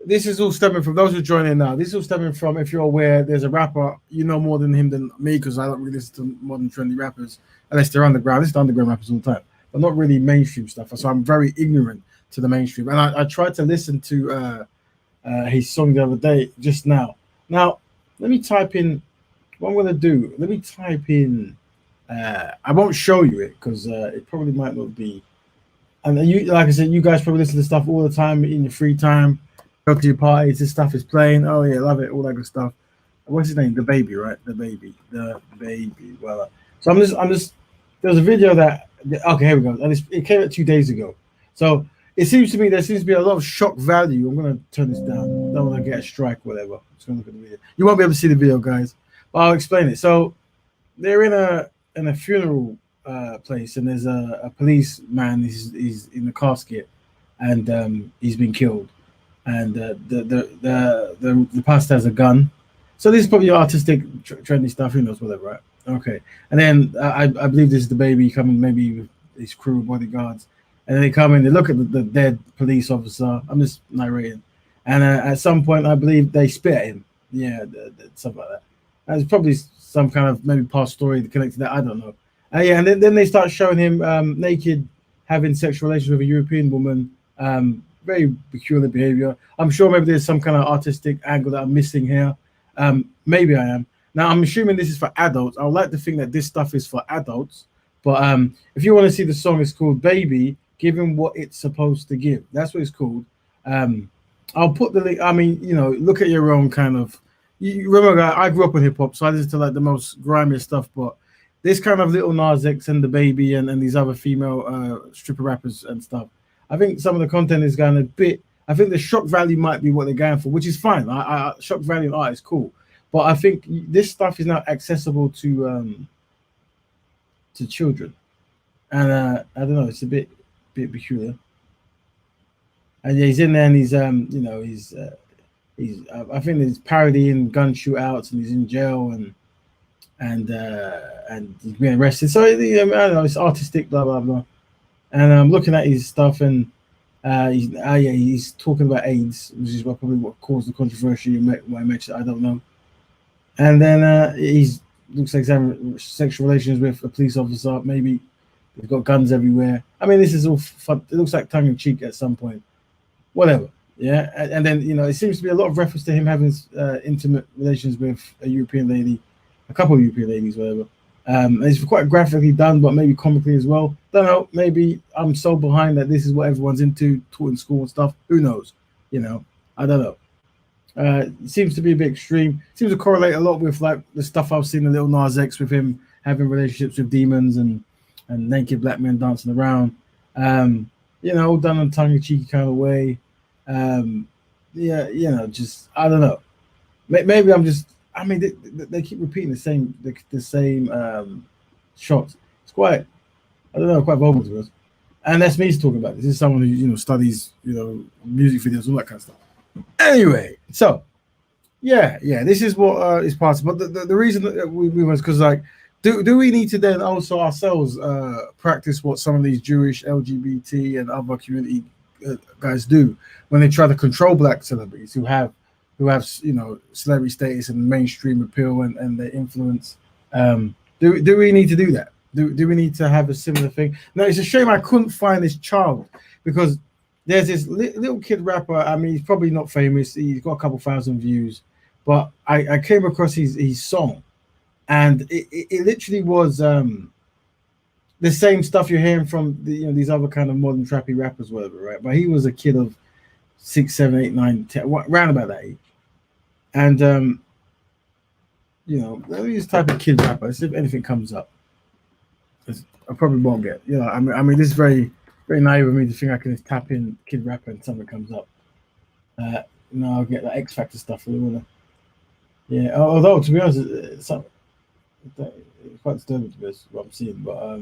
this is all stemming from those who are joining now. This is all stemming from, if you're aware, there's a rapper, you know more than him than me, because I don't really listen to modern trendy rappers unless they're underground. I listen to underground rappers all the time, but not really mainstream stuff. So I'm very ignorant to the mainstream. And I tried to listen to his song the other day, just now. Now, let me type in what I'm going to do. Let me type in, I won't show you it because it probably might not be. And you, like I said, you guys probably listen to stuff all the time in your free time. Go to your parties, this stuff is playing. Oh yeah, love it, all that good stuff. What's his name? The baby, right? The baby. Well, so I'm just. There's a video that. Okay, here we go. And it came out 2 days ago. So it seems to me there seems to be a lot of shock value. I'm gonna turn this down. Don't want to get a strike, whatever. I'm just gonna look at the video. You won't be able to see the video, guys, but I'll explain it. So they're in a funeral place, and there's a policeman. He's in the casket, and he's been killed. And the pastor has a gun. So this is probably artistic, trendy stuff. Who knows, whatever, right? Okay. And then I believe this is the baby coming, maybe with his crew, bodyguards. And then they come in, they look at the dead police officer. I'm just narrating. And at some point, I believe they spit at him. Yeah, something like that. There's probably some kind of maybe past story connected to that. I don't know. Yeah, and then they start showing him naked, having sexual relations with a European woman. Very peculiar behavior. I'm sure maybe there's some kind of artistic angle that I'm missing here. Maybe I am. Now, I'm assuming this is for adults. I would like to think that this stuff is for adults. But if you want to see the song, it's called Baby, Giving What It's Supposed to Give. That's what it's called. I'll put the link. I mean, you know, look at your own kind of. You remember, I grew up with hip hop, so I listen to like the most grimy stuff. But this kind of Little Nas X and the Baby and these other female stripper rappers and stuff, I think some of the content is going a bit. I think the shock value might be what they're going for, which is fine. Shock value in art is cool, but I think this stuff is now accessible to children, and I don't know. It's a bit peculiar. And yeah, he's in there, and he's I think he's parodying gun shootouts, and he's in jail, and he's being arrested. So I don't know. It's artistic, blah blah blah. And I'm looking at his stuff, and he's talking about AIDS, which is probably what caused the controversy. Why I mentioned, I don't know. And then he's looks like he's having sexual relations with a police officer. Maybe they've got guns everywhere. I mean, this is all fun. It looks like tongue in cheek at some point. Whatever, yeah. And then it seems to be a lot of reference to him having intimate relations with a European lady, a couple of European ladies, whatever. It's quite graphically done, but maybe comically as well. Don't know. Maybe I'm so behind that this is what everyone's into, taught in school and stuff. Who knows? I don't know. It seems to be a bit extreme. It seems to correlate a lot with like the stuff I've seen in Lil Nas X with him having relationships with demons and naked black men dancing around. All done in a tongue-in-cheeky kind of way. Just I don't know. Maybe I'm just. I mean, they keep repeating the same shots. It's quite, I don't know, quite vulgar to us. And that's me talking about this. This is someone who studies music videos, all that kind of stuff. Anyway, so yeah, this is what is possible. But the reason that we was because like, do we need to then also ourselves practice what some of these Jewish, LGBT, and other community guys do when they try to control black celebrities who have celebrity status and mainstream appeal and their influence? Do we need to do that? Do we need to have a similar thing? No, it's a shame I couldn't find this child, because there's this little kid rapper. I mean, he's probably not famous. He's got a couple thousand views, but I came across his song, and it literally was the same stuff you're hearing from these other kind of modern trappy rappers, whatever, right? But he was a kid of 6, 7, 8, 9, 10, round about that age. And let me just type in kid rapper. Let's see if anything comes up. I probably won't get. I mean, this is very, very naive of me to think I can just tap in kid rapper and something comes up. No, I'll get the X Factor stuff. Yeah. Although to be honest, it's quite disturbing to be honest, what I'm seeing. But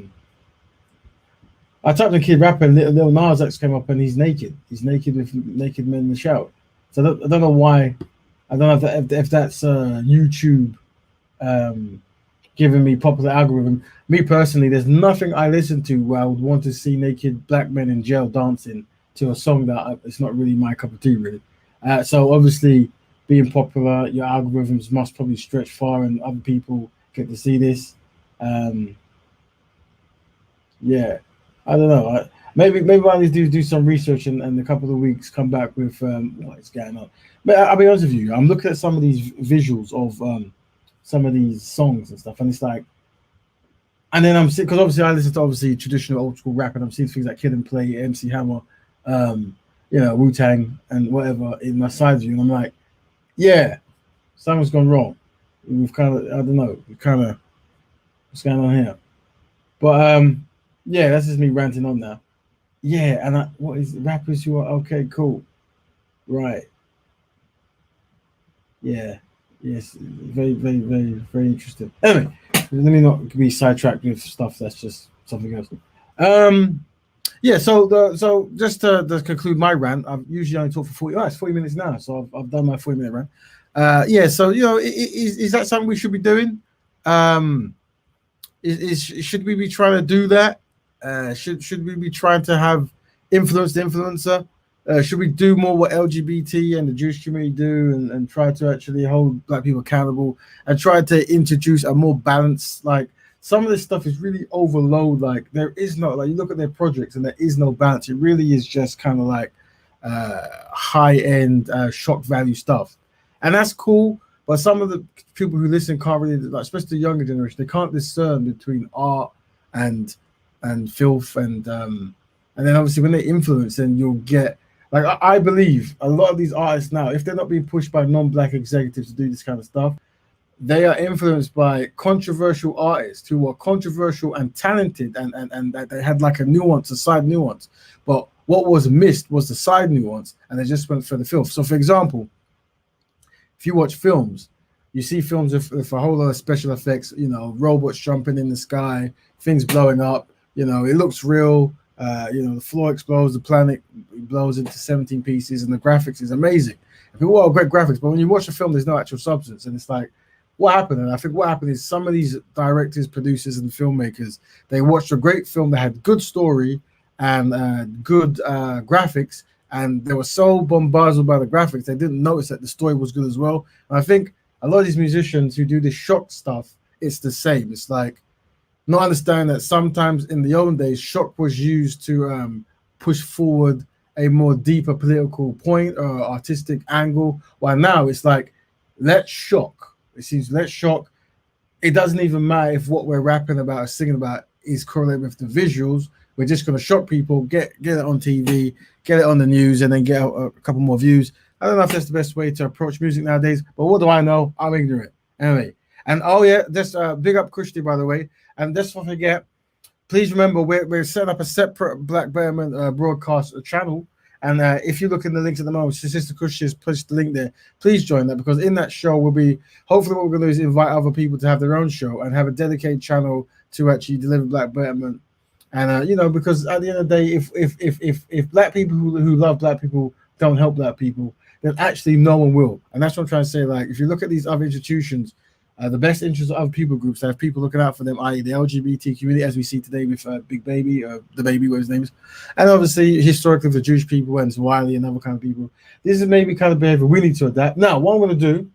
I typed in kid rapper, and Lil Nas X came up, and he's naked. He's naked with naked men in the shower. So I don't know why. I don't know if that's YouTube giving me popular algorithm. Me personally, there's nothing I listen to where I would want to see naked black men in jail dancing to a song that it's not really my cup of tea, really. So obviously, being popular, your algorithms must probably stretch far, and other people get to see this. Um, yeah, I don't know. Maybe one of these dudes do some research and a couple of weeks come back with what is going on. But I'll be honest with you, I'm looking at some of these visuals of some of these songs and stuff, and it's like, and then I'm seeing because obviously I listen to obviously traditional old school rap, and I'm seeing things like Kid and Play, MC Hammer, um, Wu Tang, and whatever in my side view, and I'm like, yeah, something's gone wrong. We've kind of, I don't know, we kind of what's going on here, but yeah, that's just me ranting on now. Yeah, and what is rappers who are okay, cool, right? Yeah, yes, very, very, very, very interesting. Anyway, let me not be sidetracked with stuff that's just something else. Um, yeah, so just to conclude my rant, I've usually only talk for 40. Oh, it's 40 minutes now, so I've done my 40-minute rant. Yeah, so is that something we should be doing? Um, should we be trying to do that? Should we be trying to have influence the influencer? Should we do more what LGBT and the Jewish community do, and try to actually hold black people accountable and try to introduce a more balanced, like some of this stuff is really overload. Like there is no, like you look at their projects and there is no balance. It really is just kind of like high end shock value stuff, and that's cool. But some of the people who listen can't really, like, especially the younger generation, they can't discern between art and filth and then obviously when they influence, then you'll get like I believe a lot of these artists now, if they're not being pushed by non-black executives to do this kind of stuff, they are influenced by controversial artists who are controversial and talented and that they had like a nuance, a side nuance. But what was missed was the side nuance, and they just went for the filth. So for example, if you watch films, you see films with a whole lot of special effects, robots jumping in the sky, things blowing up, it looks real. The floor explodes, the planet blows into 17 pieces, and the graphics is amazing. And people, well, great graphics, but when you watch the film, there's no actual substance, and it's like, what happened? And I think what happened is some of these directors, producers, and filmmakers, they watched a great film that had good story and good graphics, and they were so bombarded by the graphics, they didn't notice that the story was good as well. And I think a lot of these musicians who do this shock stuff, it's the same. It's like, not understanding that sometimes in the old days, shock was used to push forward a more deeper political point or artistic angle, while now it's like, let's shock. It seems let's shock. It doesn't even matter if what we're rapping about or singing about is correlated with the visuals. We're just going to shock people, get it on TV, get it on the news, and then get a couple more views. I don't know if that's the best way to approach music nowadays, but what do I know? I'm ignorant. Anyway, and oh yeah, just big up Christy, by the way. And just don't forget, please remember we're setting up a separate Black Betterment broadcast channel. And if you look in the links at the moment, Sister Kush has pushed the link there. Please join that, because in that show will be, hopefully what we're going to do is invite other people to have their own show and have a dedicated channel to actually deliver Black Betterment. And because at the end of the day, if black people who love black people don't help black people, then actually no one will. And that's what I'm trying to say. Like, if you look at these other institutions, the best interests of other people groups that have people looking out for them, i.e. the LGBT community, as we see today with Big Baby, the baby, what his name is, and obviously historically the Jewish people and Wiley and other kind of people. This is maybe kind of behavior we need to adapt. Now, what I'm going to do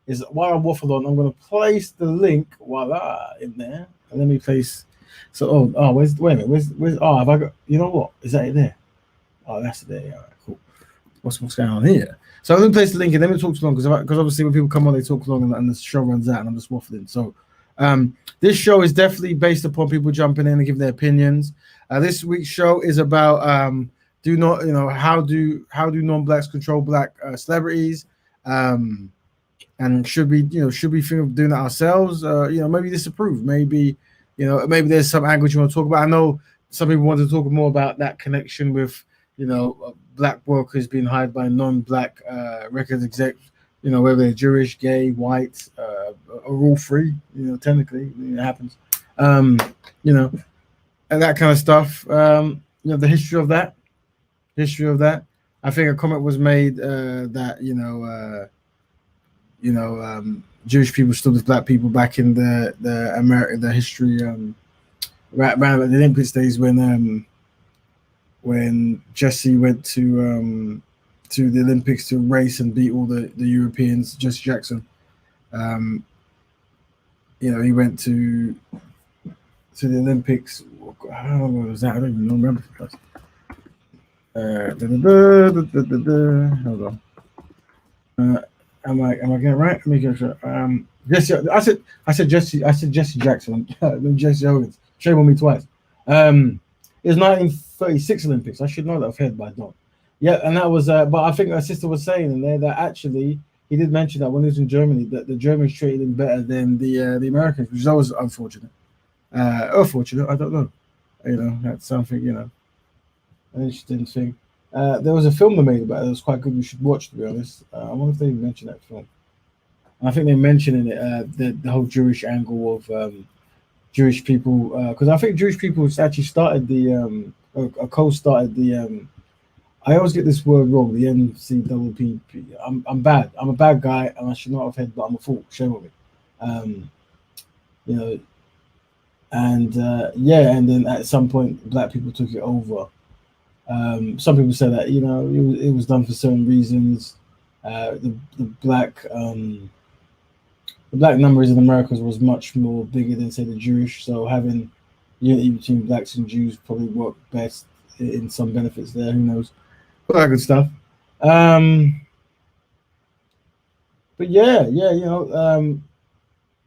is, while I waffle on, I'm going to place the link, voila, in there, and let me place. So, wait a minute, where's have I got? You know what? Is that it there? Oh, that's it there. All right, cool. What's going on here? So I'm going to place the link and then we talk too long, because obviously when people come on, they talk long and the show runs out and I'm just waffling. So this show is definitely based upon people jumping in and giving their opinions. This week's show is about how do non-blacks control black celebrities, and should we think of doing that ourselves? Maybe disapprove. Maybe there's some angle you want to talk about. I know some people want to talk more about that connection with black workers being hired by non-black record execs, whether they're Jewish, gay, white, or all three, technically it happens, and that kind of stuff. The history of that. I think a comment was made that Jewish people stood with black people back in the history around the Olympics days when Jesse went to to the Olympics to race and beat all the Europeans. Jesse Jackson, he went to the Olympics. How long was that? I don't even remember. Hold on. Am I getting it right? Let me get sure. Jesse, I said Jesse Jackson. Jesse Owens. Shame on me twice. It was 1936 Olympics. I should know that I've heard by Don. Yeah, and that was. But I think my sister was saying in there that actually he did mention that when he was in Germany that the Germans treated him better than the Americans, which is always unfortunate. Unfortunate. I don't know. That's something. An interesting thing. There was a film they made about it that was quite good. We should watch, to be honest. I wonder if they mentioned that film. And I think they mentioned in it the whole Jewish angle of Jewish people, because I think Jewish people actually started co-started the. I always get this word wrong. The NCAAP. I'm bad. I'm a bad guy, and I should not have had, but I'm a fool. Shame on me. And then at some point, black people took it over. Some people say that it was done for certain reasons. The black numbers in America was much more bigger than say the Jewish. So having unity between blacks and Jews probably worked best in some benefits there. Who knows? All that good stuff. But yeah.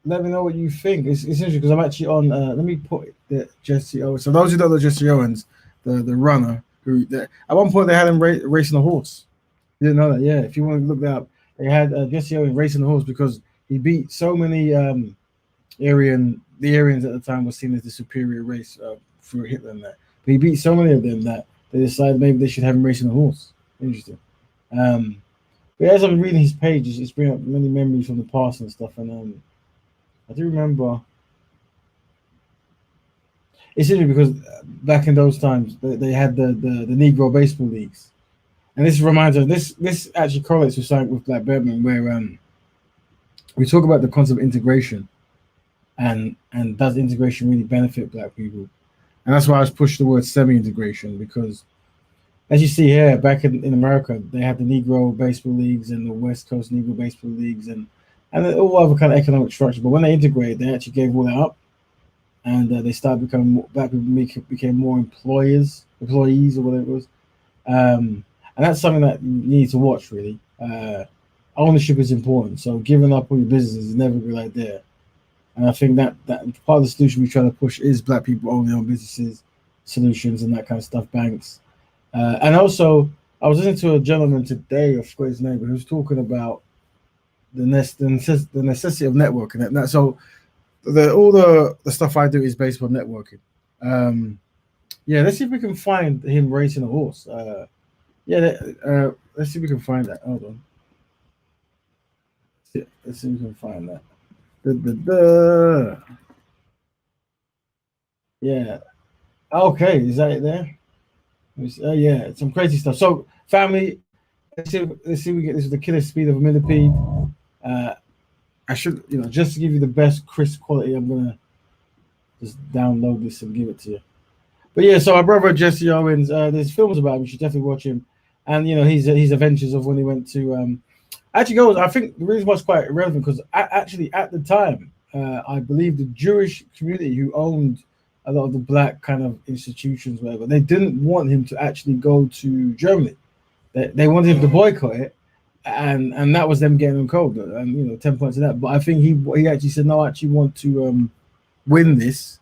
Let me know what you think. It's interesting because I'm actually on. Let me put the Jesse Owens. So those who don't know Jesse Owens, the runner. At one point they had him racing a horse. You didn't know that? Yeah. If you want to look that up, they had Jesse Owens racing a horse because he beat so many the Aryans at the time was seen as the superior race for Hitler and that. But he beat so many of them that they decided maybe they should have him racing a horse. Interesting. But as I'm reading his page, it's bringing up many memories from the past and stuff. And I do remember. It's interesting because back in those times they had the Negro baseball leagues, and this reminds us. This actually correlates with something with Black Betterment, where we talk about the concept of integration, and does integration really benefit Black people? And that's why I was pushed the word semi-integration, because as you see here, back in America, they had the Negro baseball leagues and the West Coast Negro baseball leagues and all other kind of economic structure. But when they integrated, they actually gave all that up. And they started becoming more, black people became more employees or whatever it was. And that's something that you need to watch, really. Ownership is important. So giving up all your business is never a good idea. And I think that part of the solution we try to push is black people owning their own businesses, solutions, and that kind of stuff, banks. And also, I was listening to a gentleman today, I forgot his name, but he was talking about the necessity of networking. And so all the stuff I do is based on networking. Let's see if we can find him racing a horse. Let's see if we can find that. Hold on. Let's see if we can find that. Yeah. Okay, is that it there? Yeah, some crazy stuff. So, family, let's see if we get this with the killer speed of a millipede. I should, just to give you the best crisp quality, I'm gonna just download this and give it to you. But yeah, so our brother Jesse Owens, there's films about him. You should definitely watch him. And his adventures of when he went to actually goes. I think the reason why it's quite relevant because actually at the time, I believe the Jewish community who owned a lot of the black kind of institutions, whatever, they didn't want him to actually go to Germany. They wanted him to boycott it. And that was them getting him cold, and 10 points of that. But I think he actually said, no, I actually want to win this.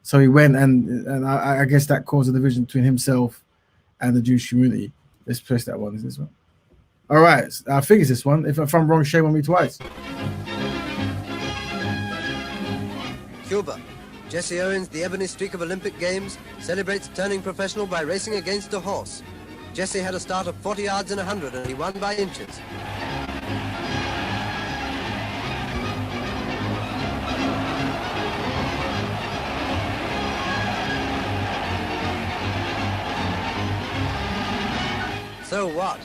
So he went, and I guess that caused a division between himself and the Jewish community. Let's press that one. Is this one? All right, I think it's this one. If I'm wrong, shame on me twice. Cuba. Jesse Owens, the ebony streak of Olympic Games, celebrates turning professional by racing against a horse. Jesse had a start of 40 yards in 100 and he won by inches. So what?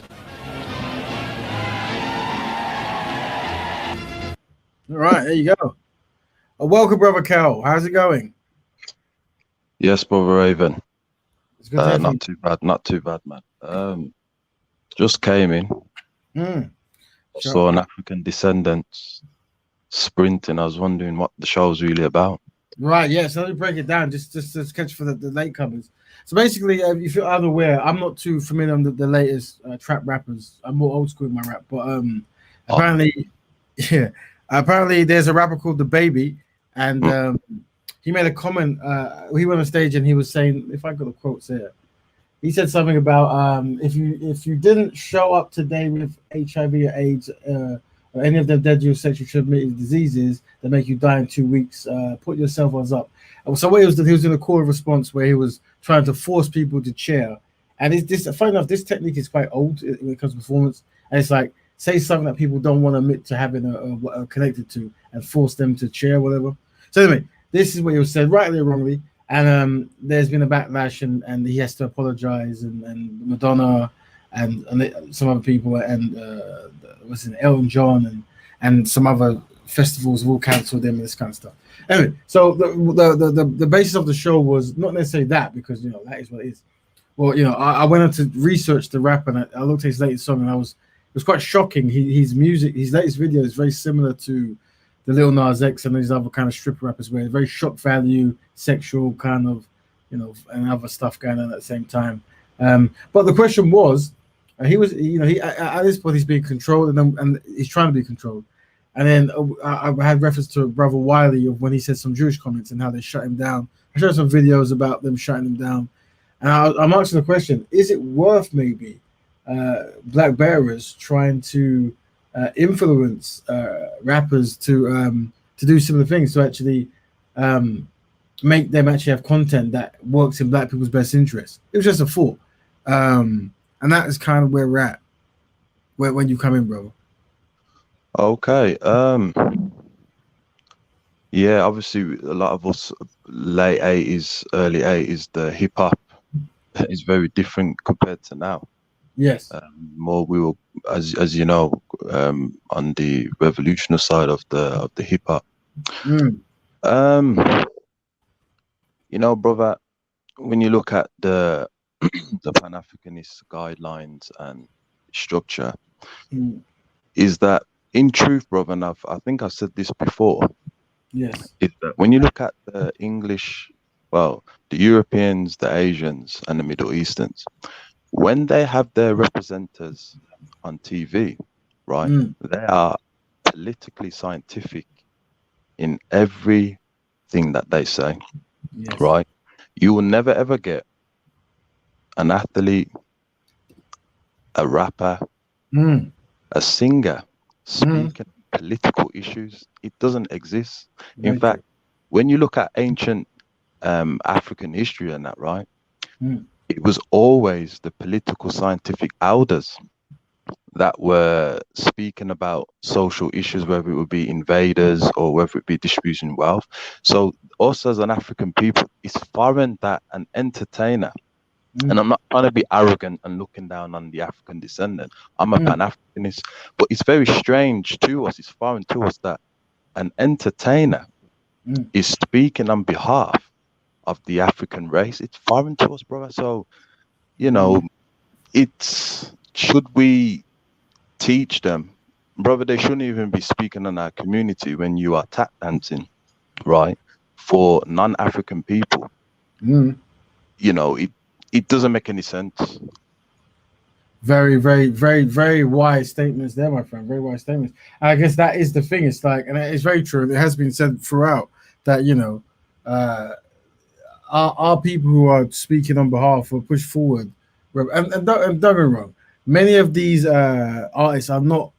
All right, there you go. Welcome, Brother Cal. How's it going? Yes, Brother Raven. It's good to not too bad, man. Just came in, Mm. Sure. saw an African descendants sprinting. I was wondering what the show's really about. Right, yeah. So let me break it down, just catch for the latecomers. So basically, if you're unaware, I'm not too familiar on the latest trap rappers. I'm more old school in my rap, but apparently, yeah, apparently there's a rapper called The Baby, and he made a comment. He went on stage and he was saying, if I got the quotes here, he said something about if you didn't show up today with HIV or AIDS. Or any of them deadly sexually transmitted diseases that make you die in 2 weeks, put yourself on up. So what he was in a call response where he was trying to force people to cheer. And funny enough, this technique is quite old when it comes to performance. And it's like, say something that people don't want to admit to having a connected to and force them to cheer, whatever. So anyway, this is what he was said, rightly or wrongly. And there's been a backlash and he has to apologize and Madonna and some other people and was in Elton John and some other festivals have all cancelled them and this kind of stuff. Anyway, so the basis of the show was not necessarily that, because that is what it is. Well, I went on to research the rap and I looked at his latest song and it was quite shocking. His music, his latest video is very similar to the Lil Nas X and these other kind of stripper rappers, where very shock value, sexual kind of, and other stuff going on at the same time. But the question was, he was, he at this point he's being controlled and he's trying to be controlled. And then I had reference to Brother Wiley of when he said some Jewish comments and how they shut him down. I showed some videos about them shutting him down. And I'm asking the question, is it worth maybe black bearers trying to influence rappers to do similar things, to actually make them actually have content that works in black people's best interest? It was just a thought. And that is kind of where we're at when you come in, bro. Okay. Yeah, obviously a lot of us late 80s, early 80s, the hip hop is very different compared to now. Yes. More we were, as you know, on the revolutionary side of the hip hop. Brother, when you look at the Pan-Africanist guidelines and structure, is that in truth, brother, and I think I've said this before. Yes. Is that when you look at the English, the Europeans, the Asians, and the Middle Easterns, when they have their representatives on TV, right, they are politically scientific in everything that they say, yes. right? You will never ever get an athlete, a rapper, a singer speaking political issues. It doesn't exist. In fact, when you look at ancient African history and that, right, it was always the political scientific elders that were speaking about social issues, whether it would be invaders or whether it be distribution wealth. So us as an African people, it's foreign that an entertainer, and I'm not trying to be arrogant and looking down on the African descendant. I'm a Pan-Africanist, but it's very strange to us, it's foreign to us that an entertainer is speaking on behalf of the African race. It's foreign to us, brother. So, should we teach them, brother? They shouldn't even be speaking on our community when you are tap dancing, right, for non-African people. It doesn't make any sense. Very, very, very, very wise statements there, my friend. Very wise statements. I guess that is the thing. It's like, and it's very true. It has been said throughout that our people who are speaking on behalf or push forward, and don't get me wrong, many of these artists are not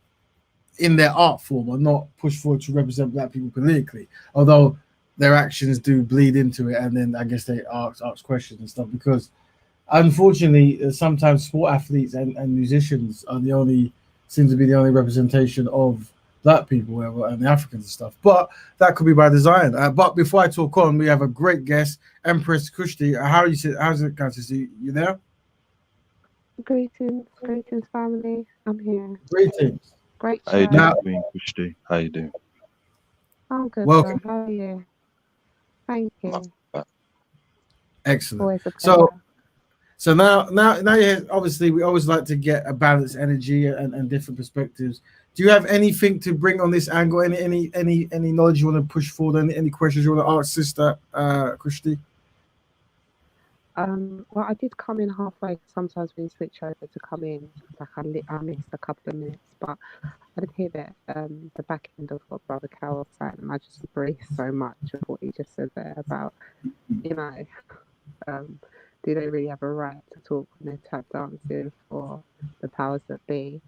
in their art form, are not pushed forward to represent black people politically, although their actions do bleed into it, and then I guess they ask questions and stuff, because unfortunately sometimes sport athletes and musicians are seem to be the only representation of black people and the Africans and stuff, but that could be by design. But before I talk on, we have a great guest, Empress Kushti. How's it, Countess? You there? Greetings, family. I'm here. Greetings. Great show. How you doing, Queen Kushti? How you doing? I'm good, Welcome. sir. How are you? Thank you. Excellent. Always a So So now, obviously, we always like to get a balanced energy and different perspectives. Do you have anything to bring on this angle? Any knowledge you want to push forward? Any questions you want to ask, Sister Christy? Well, I did come in halfway. Sometimes we switch over to come in, like I missed a couple of minutes, but I did hear that the back end of what Brother Carol said, and I just agree so much with what he just said there about, you know, do they really have a right to talk when they're tap dancing for the powers that be?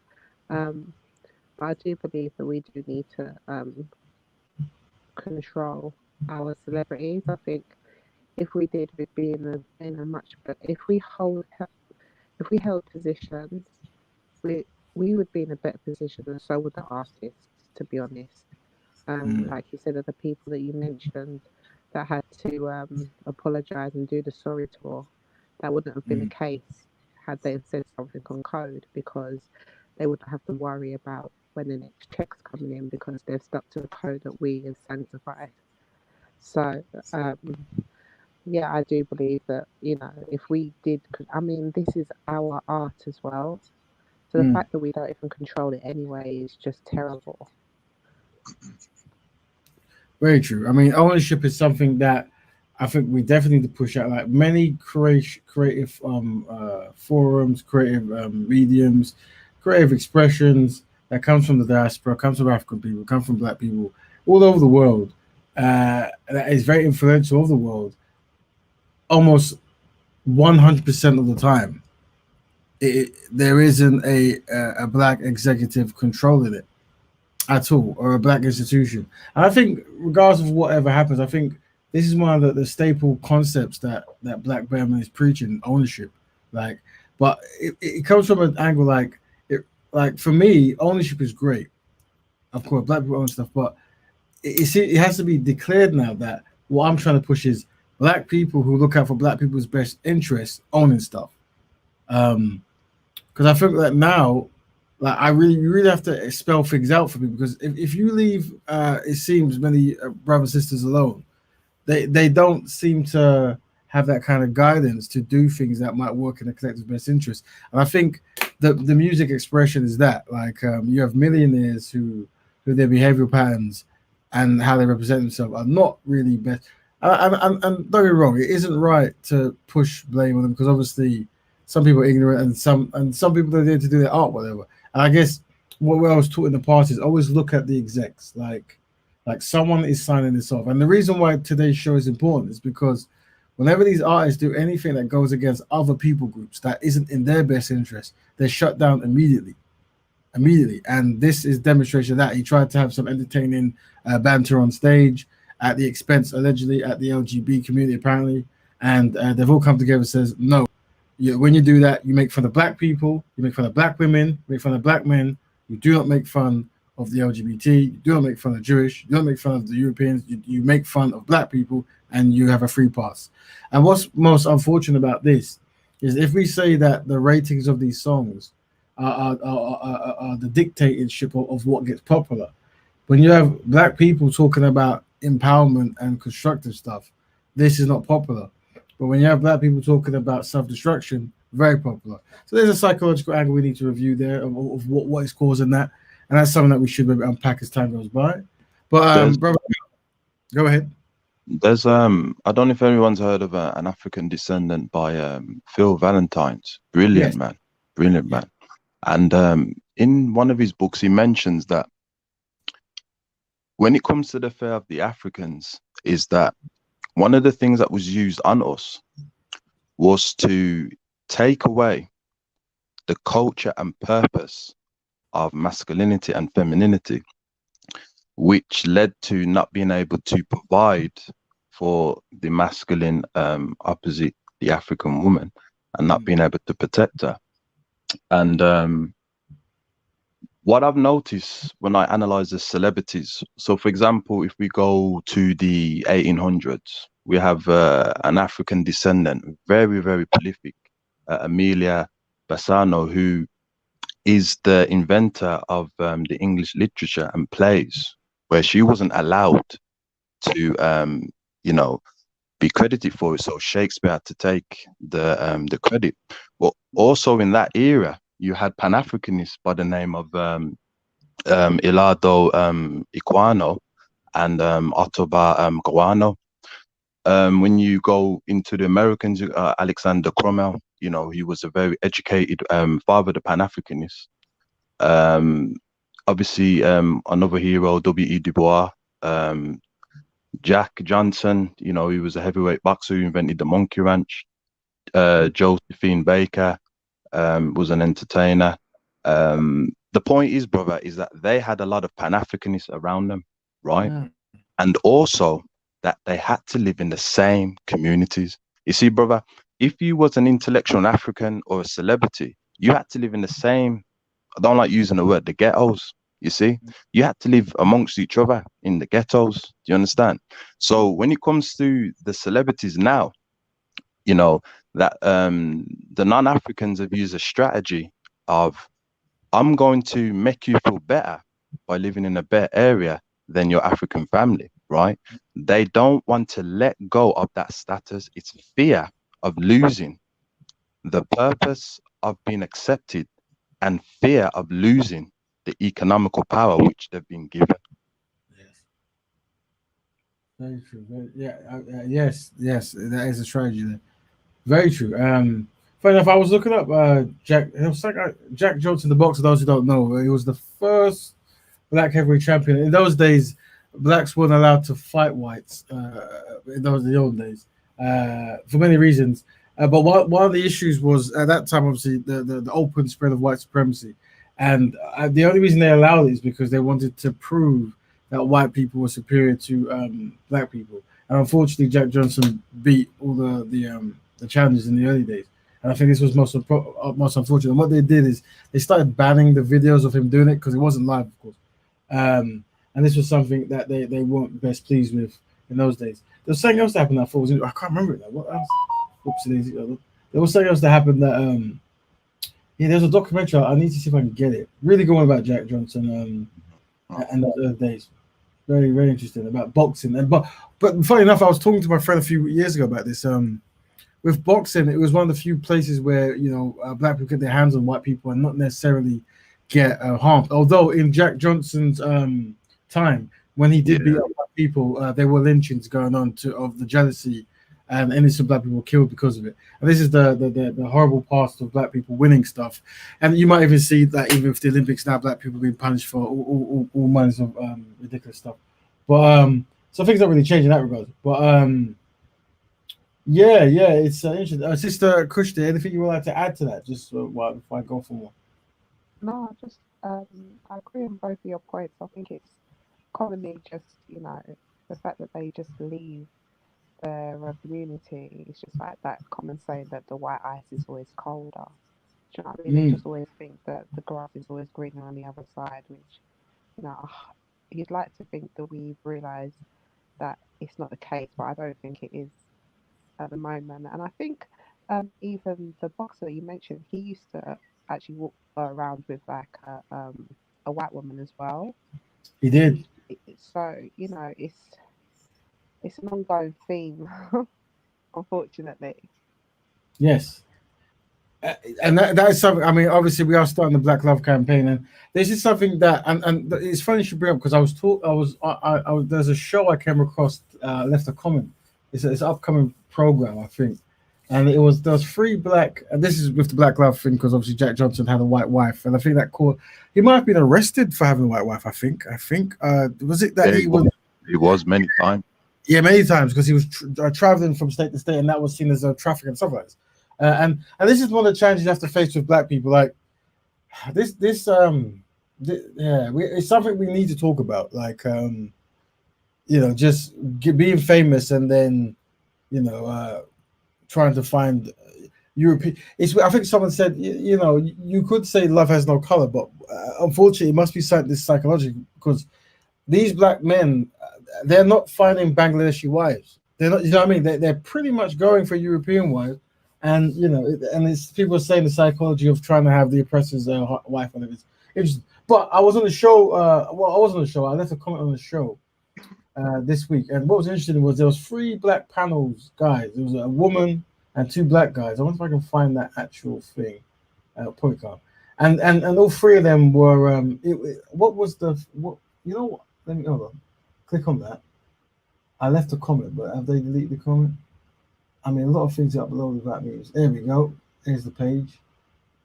But I do believe that we do need to control our celebrities. I think if we did, we'd be in a much better. If we held positions, we would be in a better position, and so would the artists. To be honest, like you said, of the people that you mentioned that had to apologize and do the sorry tour, that wouldn't have been the case had they said something on code, because they wouldn't have to worry about when the next check's coming in, because they've stuck to the code that we have sanctified. So yeah, I do believe that, you know, if we did, I mean, this is our art as well. So the fact that we don't even control it anyway is just terrible. Very true. I mean, ownership is something that I think we definitely need to push out. Like many creative forums, creative mediums, creative expressions that comes from the diaspora, comes from African people, comes from Black people all over the world. That is very influential of the world. Almost 100% of the time, there isn't a Black executive controlling it at all, or a Black institution. And I think, regardless of whatever happens, I think this is one of the staple concepts that Black Bearman is preaching: ownership. Like, but it comes from an angle like for me, ownership is great. Of course, Black people own stuff, but it has to be declared now that what I'm trying to push is Black people who look out for Black people's best interests owning stuff. Because I think that now, like, you really have to spell things out for people, because if you leave, it seems, many brothers and sisters alone, they don't seem to have that kind of guidance to do things that might work in the collective best interest. And I think the music expression is that, like, you have millionaires who their behavioral patterns and how they represent themselves are not really best. And don't get me wrong, it isn't right to push blame on them, because obviously some people are ignorant, and some people are there to do their art, whatever. And I guess what I was taught in the past is always look at the execs, like someone is signing this off. And the reason why today's show is important is because whenever these artists do anything that goes against other people groups that isn't in their best interest, they're shut down immediately. And this is demonstration of that. He tried to have some entertaining banter on stage at the expense, allegedly, at the LGBT community, apparently. And they've all come together and says, no, when you do that, you make fun of Black people, you make fun of Black women, you make fun of Black men, you do not make fun of the LGBT, you do not make fun of Jewish, you don't make fun of the Europeans, you make fun of Black people, and you have a free pass. And what's most unfortunate about this is, if we say that the ratings of these songs are the dictatorship of what gets popular, when you have Black people talking about empowerment and constructive stuff, this is not popular. But when you have Black people talking about self-destruction, very popular. So there's a psychological angle we need to review there of what is causing that. And that's something that we should maybe unpack as time goes by. But brother, go ahead. There's I don't know if everyone's heard of an African descendant by Phil Valentine's. Brilliant, yes. Brilliant man. And in one of his books, he mentions that when it comes to the affair of the Africans, is that one of the things that was used on us was to take away the culture and purpose of masculinity and femininity, which led to not being able to provide for the masculine opposite, the African woman, and not being able to protect her. And what I've noticed when I analyze the celebrities, so for example, if we go to the 1800s, we have an African descendant, very, very prolific, Amelia Bassano, who is the inventor of the English literature and plays, where she wasn't allowed to, be credited for it. So Shakespeare had to take the credit. But also in that era, you had Pan-Africanists by the name of Ilado Iquano and Ottobah Guano. When you go into the Americans, Alexander Cromwell, you know, he was a very educated father of the Pan-Africanists. Obviously, another hero, W.E. Du Bois, Jack Johnson, you know, he was a heavyweight boxer who invented the monkey wrench. Josephine Baker was an entertainer. The point is, brother, is that they had a lot of Pan-Africanists around them, right? And also that they had to live in the same communities. You see, brother, if you was an intellectual African or a celebrity, you had to live in the same, I don't like using the word, the ghettos. You see, you had to live amongst each other in the ghettos. Do you understand? So when it comes to the celebrities now, you know, that the non-Africans have used a strategy of, I'm going to make you feel better by living in a better area than your African family, right? They don't want to let go of that status. It's fear of losing the purpose of being accepted and fear of losing the economical power which they've been given. Yes. Very true. Yes, that is a strategy there. Very true. Funny enough, I was looking up Jack. It was like Jack Johnson, the boxer. Those who don't know, he was the first black heavyweight champion. In those days, blacks weren't allowed to fight whites. In the old days, for many reasons. But one of the issues was at that time, obviously, the open spread of white supremacy, and the only reason they allowed it is because they wanted to prove that white people were superior to black people. And unfortunately, Jack Johnson beat all the challenges in the early days. And I think this was most unfortunate. And what they did is they started banning the videos of him doing it because it wasn't live, of course. And this was something that they weren't best pleased with in those days. There was something else that happened that I thought I can't remember it now. What else? Oopsie. There was something else that happened that there's a documentary. I need to see if I can get it. Really good one about Jack Johnson and those early days. Very, very interesting about boxing. But funny enough, I was talking to my friend a few years ago about this. With boxing, it was one of the few places where black people get their hands on white people and not necessarily get harmed. Although in Jack Johnson's time, when he did beat up black people, there were lynchings going on of the jealousy, and innocent black people were killed because of it. And this is the horrible past of black people winning stuff. And you might even see that even with the Olympics now, black people being punished for all kinds of ridiculous stuff. But so things don't really change in that regard. But it's interesting. Sister Kushti, anything you would like to add to that? Just before I go for more. No, just I agree on both of your points. I think it's commonly just the fact that they just leave their community. It's just like that common saying that the white ice is always colder. Do you know what I mean? They just always think that the grass is always greener on the other side, which you'd like to think that we've realised that it's not the case, but I don't think it is at the moment. And I think even the boxer you mentioned, he used to actually walk around with like a white woman as well. He did. So it's an ongoing theme, unfortunately. Yes. And that is something. I mean, obviously, we are starting the Black Love campaign, and this is something that, and it's funny you should bring up because there's a show I came across, left a comment. It's an upcoming program, I think, and there was 3 black, and this is with the Black Love thing because obviously Jack Johnson had a white wife, and I think that he might have been arrested for having a white wife. I think was it that he was many times. Yeah, many times because he was traveling from state to state, and that was seen as a traffic and stuff like this. And this is one of the challenges you have to face with black people. Like it's something we need to talk about. Like just being famous and then trying to find European. I think someone said you could say love has no color, but unfortunately it must be this psychological because these black men they're not finding Bangladeshi wives. They're not. You know what I mean? They're pretty much going for European wives. And and it's people saying the psychology of trying to have the oppressor's wife, whatever. It's interesting. But I was on the show. I wasn't on the show. I left a comment on the show, this week, and what was interesting was there was 3 black panels guys. There was a woman and 2 black guys. I wonder if I can find that actual thing, point card. And all 3 of them were what was the what you know what? Let me hold on. Click on that. I left a comment, but have they deleted the comment? I mean, a lot of things are uploaded about me. There we go. There's the page.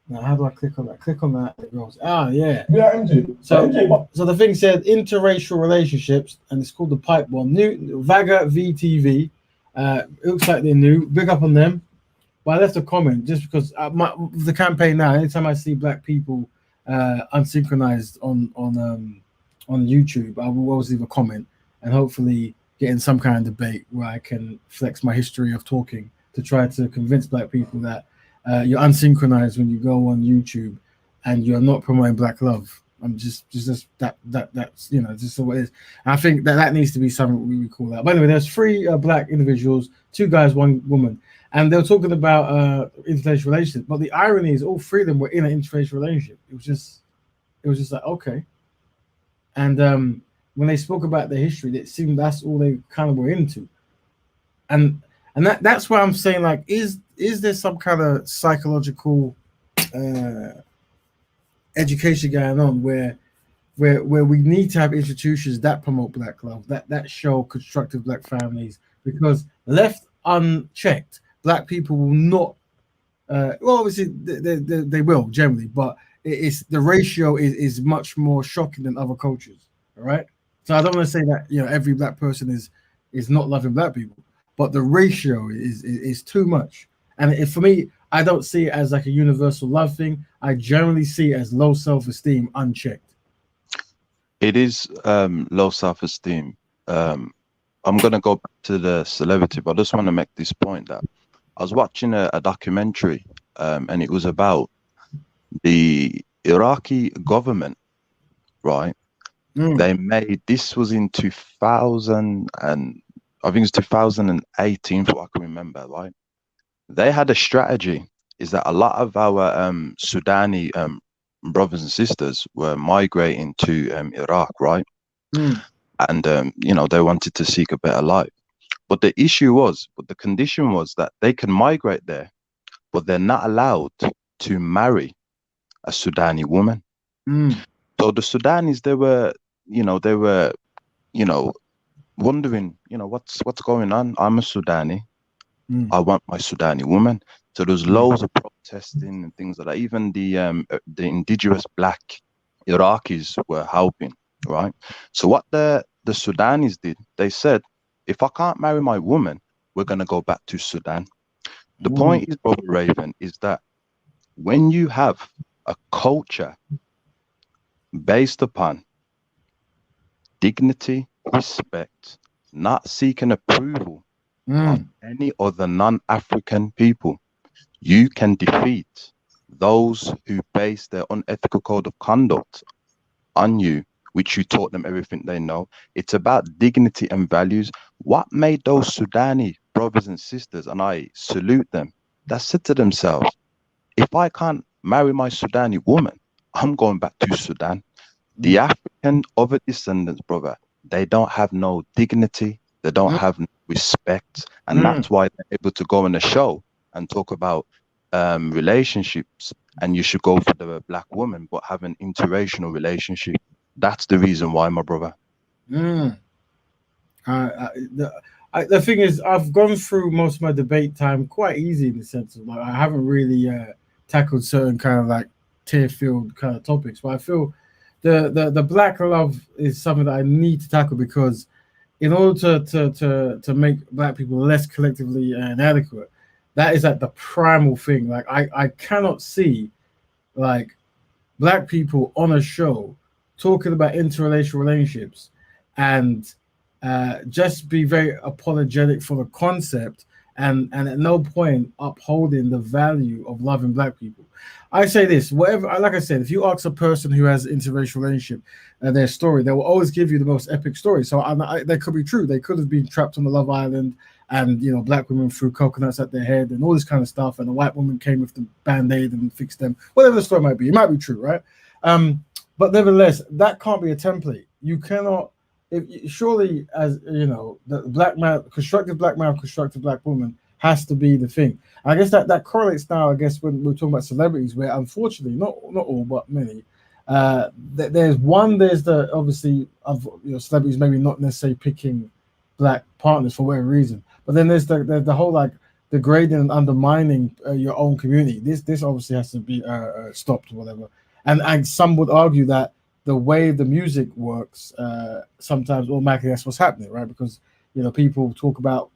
Now, how do I click on that? Click on that. It goes. Ah, yeah. Yeah, MJ. So the thing said interracial relationships, and it's called the pipe bomb. New Vaga VTV. It looks like they're new. Big up on them. But I left a comment just because the campaign now. Anytime I see black people unsynchronized on YouTube, I will always leave a comment and hopefully get in some kind of debate where I can flex my history of talking to try to convince black people that you're unsynchronized when you go on YouTube and you're not promoting black love. I'm just that's just the way it is. And I think that needs to be something we call out. By the way, there's 3 black individuals, 2 guys, 1 woman, and they were talking about interracial relationships. But the irony is, all 3 of them were in an interracial relationship. It was just like, okay. And when they spoke about their history, it seemed that's all they kind of were into. And that's why I'm saying, like, is there some kind of psychological education going on where we need to have institutions that promote black love, that show constructive black families, because left unchecked, black people will not. Well, obviously they will generally, but it's the ratio is much more shocking than other cultures. All right, so I don't want to say that every black person is not loving black people, but the ratio is too much. And for me, I don't see it as like a universal love thing. I generally see it as low self-esteem unchecked. It is low self-esteem. I'm going to go back to the celebrity, but I just want to make this point that I was watching a documentary and it was about the Iraqi government, right? They made, this was in 2000 and I think it's 2018 for what I can remember, right? They had a strategy, is that a lot of our Sudani brothers and sisters were migrating to Iraq, right? And they wanted to seek a better life. But the condition was that they can migrate there, but they're not allowed to marry a Sudani woman. So the Sudanis, they were wondering, what's going on? I'm a Sudani. I want my Sudani woman. So there's loads of protesting and things like that. Even the indigenous black Iraqis were helping, right? So what the Sudanis did, they said, if I can't marry my woman, we're going to go back to Sudan. The point is, Brother Raven, is that when you have a culture based upon dignity, respect, not seeking approval of any other non-African people, you can defeat those who base their unethical code of conduct on you, which you taught them everything they know. It's about dignity and values. What made those Sudani brothers and sisters, and I salute them, that said to themselves, if I can't marry my Sudani woman, I'm going back to Sudan. The African other descendants, brother, they don't have no dignity, they don't have no respect, and that's why they're able to go on a show and talk about relationships, and you should go for the black woman, but have an interracial relationship. That's the reason why, my brother. The thing is, I've gone through most of my debate time quite easy in the sense of, like, I haven't really tackled certain kind of like tear field kind of topics, but I feel the black love is something that I need to tackle, because in order to make black people less collectively inadequate, that is like the primal thing. Like I cannot see like black people on a show talking about interracial relationships and just be very apologetic for the concept and at no point upholding the value of loving black people. I say this, whatever, like I said, if you ask a person who has an interracial relationship their story, they will always give you the most epic story. So that could be true. They could have been trapped on the Love Island, and black women threw coconuts at their head and all this kind of stuff, and a white woman came with the band-aid and fixed them. Whatever the story might be, it might be true, right? But nevertheless, that can't be a template. You cannot surely, as you know, the black man, constructive black man, constructive black woman has to be the thing. I guess that correlates now. I guess when we're talking about celebrities, where unfortunately, not all, but many. There's the obviously of celebrities maybe not necessarily picking black partners for whatever reason, but then there's the whole like degrading and undermining your own community. This obviously has to be stopped or whatever. And some would argue that the way the music works sometimes automatically that's what's happening, right? Because people talk about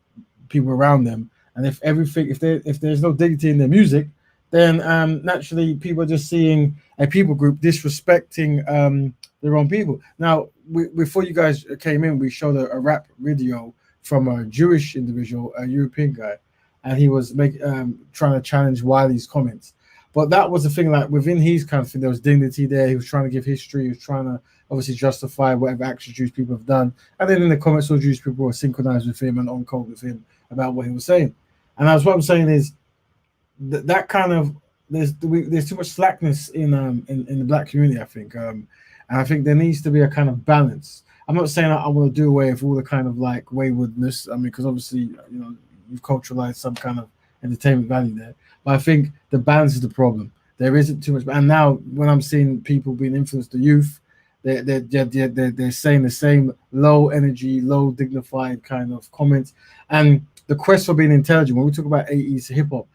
people around them, and if there's no dignity in their music, then naturally people are just seeing a people group disrespecting their own people. Now, before you guys came in, we showed a rap video from a Jewish individual, a European guy, and he was trying to challenge Wiley's comments. But that was the thing, like within his kind of thing, there was dignity there. He was trying to give history. He was trying to obviously justify whatever actions Jewish people have done. And then in the comments, all Jewish people were synchronized with him and on code with him about what he was saying. And that's what I'm saying is that kind of there's too much slackness in the black community, I think. And I think there needs to be a kind of balance. I'm not saying I want to do away with all the kind of like waywardness. I mean, because obviously, you've culturalized some kind of entertainment value there. But I think the balance is the problem. There isn't too much. And now when I'm seeing people being influenced, the youth, they're saying the same low energy, low dignified kind of comments. And the quest for being intelligent, when we talk about 80s hip hop,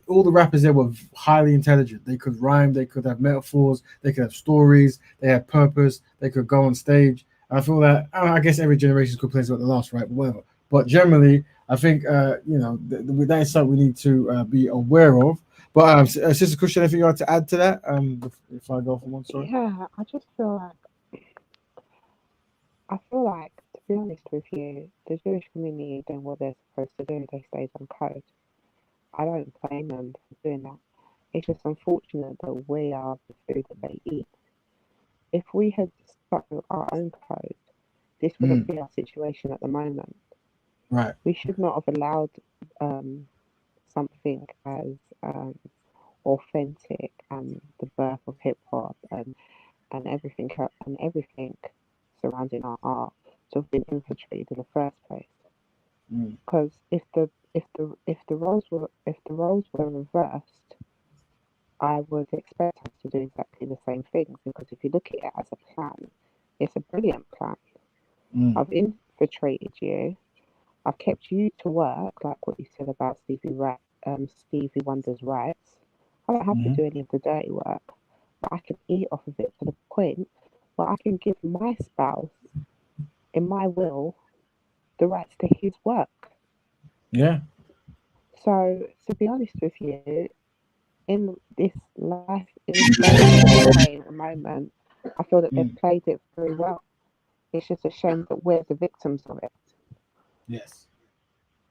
all the rappers there were highly intelligent. They could rhyme, they could have metaphors, they could have stories, they had purpose, they could go on stage. And I feel that, I guess every generation complains about the last, right? But whatever. But generally, I think that is something we need to be aware of. But Sister Christian, anything you want to add to that? If I go for one, sorry. Yeah, I just feel like, to be honest with you, the Jewish community doing what they're supposed to do. They stayed on code. I don't blame them for doing that. It's just unfortunate that we are the food that they eat. If we had stuck with our own code, this wouldn't be our situation at the moment. Right. We should not have allowed something as authentic and the birth of hip hop and everything surrounding our art to have been infiltrated in the first place. Because if the roles were reversed, I would expect us to do exactly the same thing. Because if you look at it as a plan, it's a brilliant plan. I've infiltrated you. I've kept you to work, like what you said about Stevie Wonder's rights. I don't have to do any of the dirty work, but I can eat off of it to the point where I can give my spouse, in my will, the rights to his work. Yeah. So, to be honest with you, in this life, in this day at the moment, I feel that they've played it very well. It's just a shame that we're the victims of it. Yes.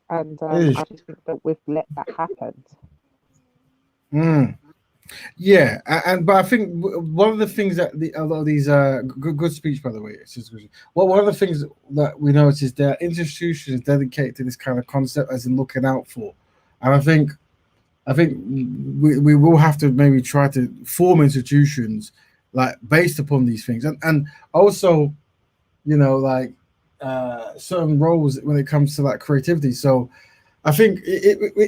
And I just think that we've let that happen. Yeah, but I think one of the things that a lot of these good speech, by the way, one of the things that we notice is that institutions dedicated to this kind of concept, as in looking out for, and I think we will have to maybe try to form institutions like based upon these things, and also, like certain roles when it comes to like creativity. So I think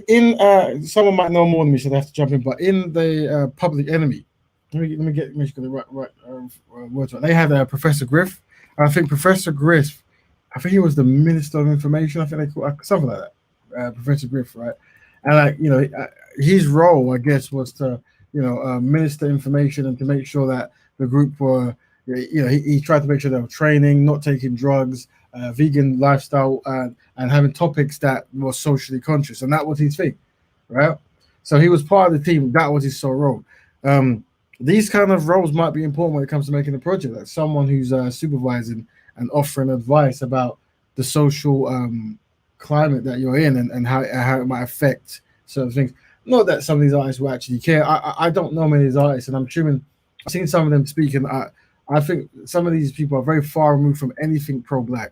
in someone might know more than me, so they have to jump in. But in the Public Enemy, let me get the right words right. They had Professor Griff. And I think Professor Griff, I think he was the Minister of Information. I think they call something like that. Professor Griff, right? And his role, I guess, was to minister information and to make sure that the group were, he tried to make sure they were training, not taking drugs, vegan lifestyle, and having topics that were socially conscious, and that was his thing, right? So he was part of the team. That was his sole role. These kind of roles might be important when it comes to making a project, like someone who's supervising and offering advice about the social climate that you're in and how it might affect certain things. Not that some of these artists will actually care. I don't know many of these artists, and I've seen some of them speak, and I think some of these people are very far removed from anything pro-black.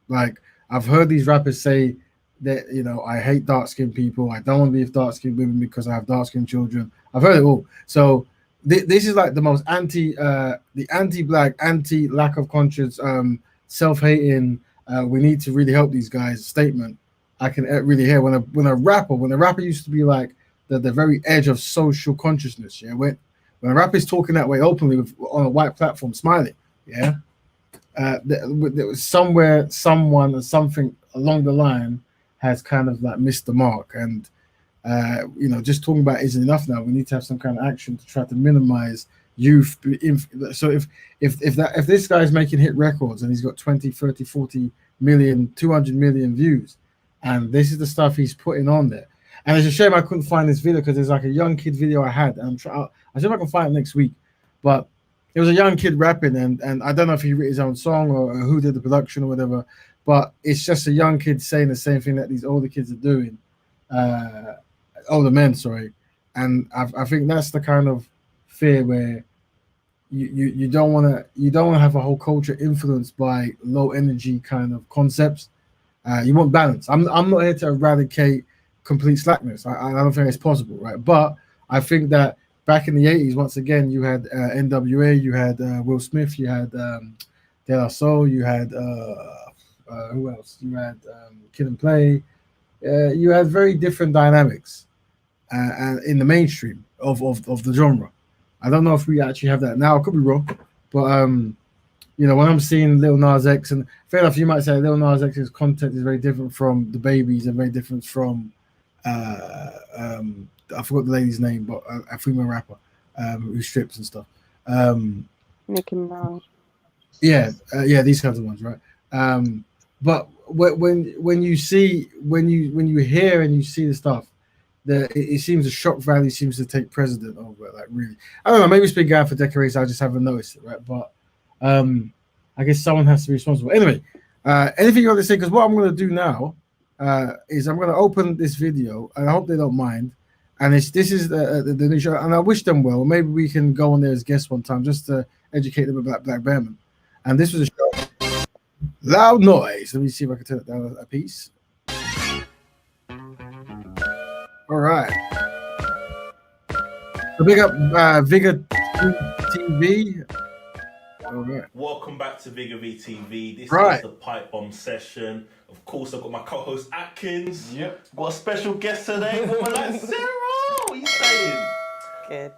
Like, I've heard these rappers say that, I hate dark-skinned people. I don't want to be with dark-skinned women because I have dark-skinned children. I've heard it all. So this is like the most anti-black, anti-lack of conscience, self-hating. We need to really help these guys. Statement I can really hear when a rapper used to be like the very edge of social consciousness. Yeah, when a rapper is talking that way openly on a white platform, smiling. Yeah, there was somewhere someone or something along the line has kind of like missed the mark, and just talking about it isn't enough now. We need to have some kind of action to try to minimize youth. So if this guy's making hit records and he's got 20, 30, 40 million, 200 million views, and this is the stuff he's putting on there. And it's a shame I couldn't find this video because there's like a young kid video I had, and I'll see if I can find it next week. But it was a young kid rapping, and I don't know if he wrote his own song or who did the production or whatever, but it's just a young kid saying the same thing that these older kids are doing. Older men, sorry. And I think that's the kind of fear where you don't want to have a whole culture influenced by low energy kind of concepts. You want balance. I'm not here to eradicate complete slackness. I don't think it's possible, right? But I think that back in the 80s, once again, you had NWA, you had Will Smith, you had De La Soul, you had who else? You had Kid and Play. You had very different dynamics in the mainstream of the genre. I don't know if we actually have that now. I could be wrong, but when I'm seeing Lil Nas X, and fair enough, you might say Lil Nas X's content is very different from the Babies and very different from I forgot the lady's name, but a female rapper who strips and stuff. Nicki Minaj. Yeah, these kinds of ones, right? But when you hear and you see the stuff, it seems the shock value seems to take precedent over it. Like really, I don't know. Maybe it's been going for decades. I just haven't noticed it, right? But I guess someone has to be responsible. Anyway, anything you want to say? Because what I'm going to do now is I'm going to open this video, and I hope they don't mind. And this is the new show, and I wish them well. Maybe we can go on there as guests one time just to educate them about Black Bearman. And this was a show. Loud noise. Let me see if I can turn it down a piece. All right. So big up Vigor TV. All right. Welcome back to Vigor VTV. This Right. is the Pipe Bomb session. Of course, I've got my co-host Atkins. Yep. Got a special guest today. Woman like Sarah. What are you saying?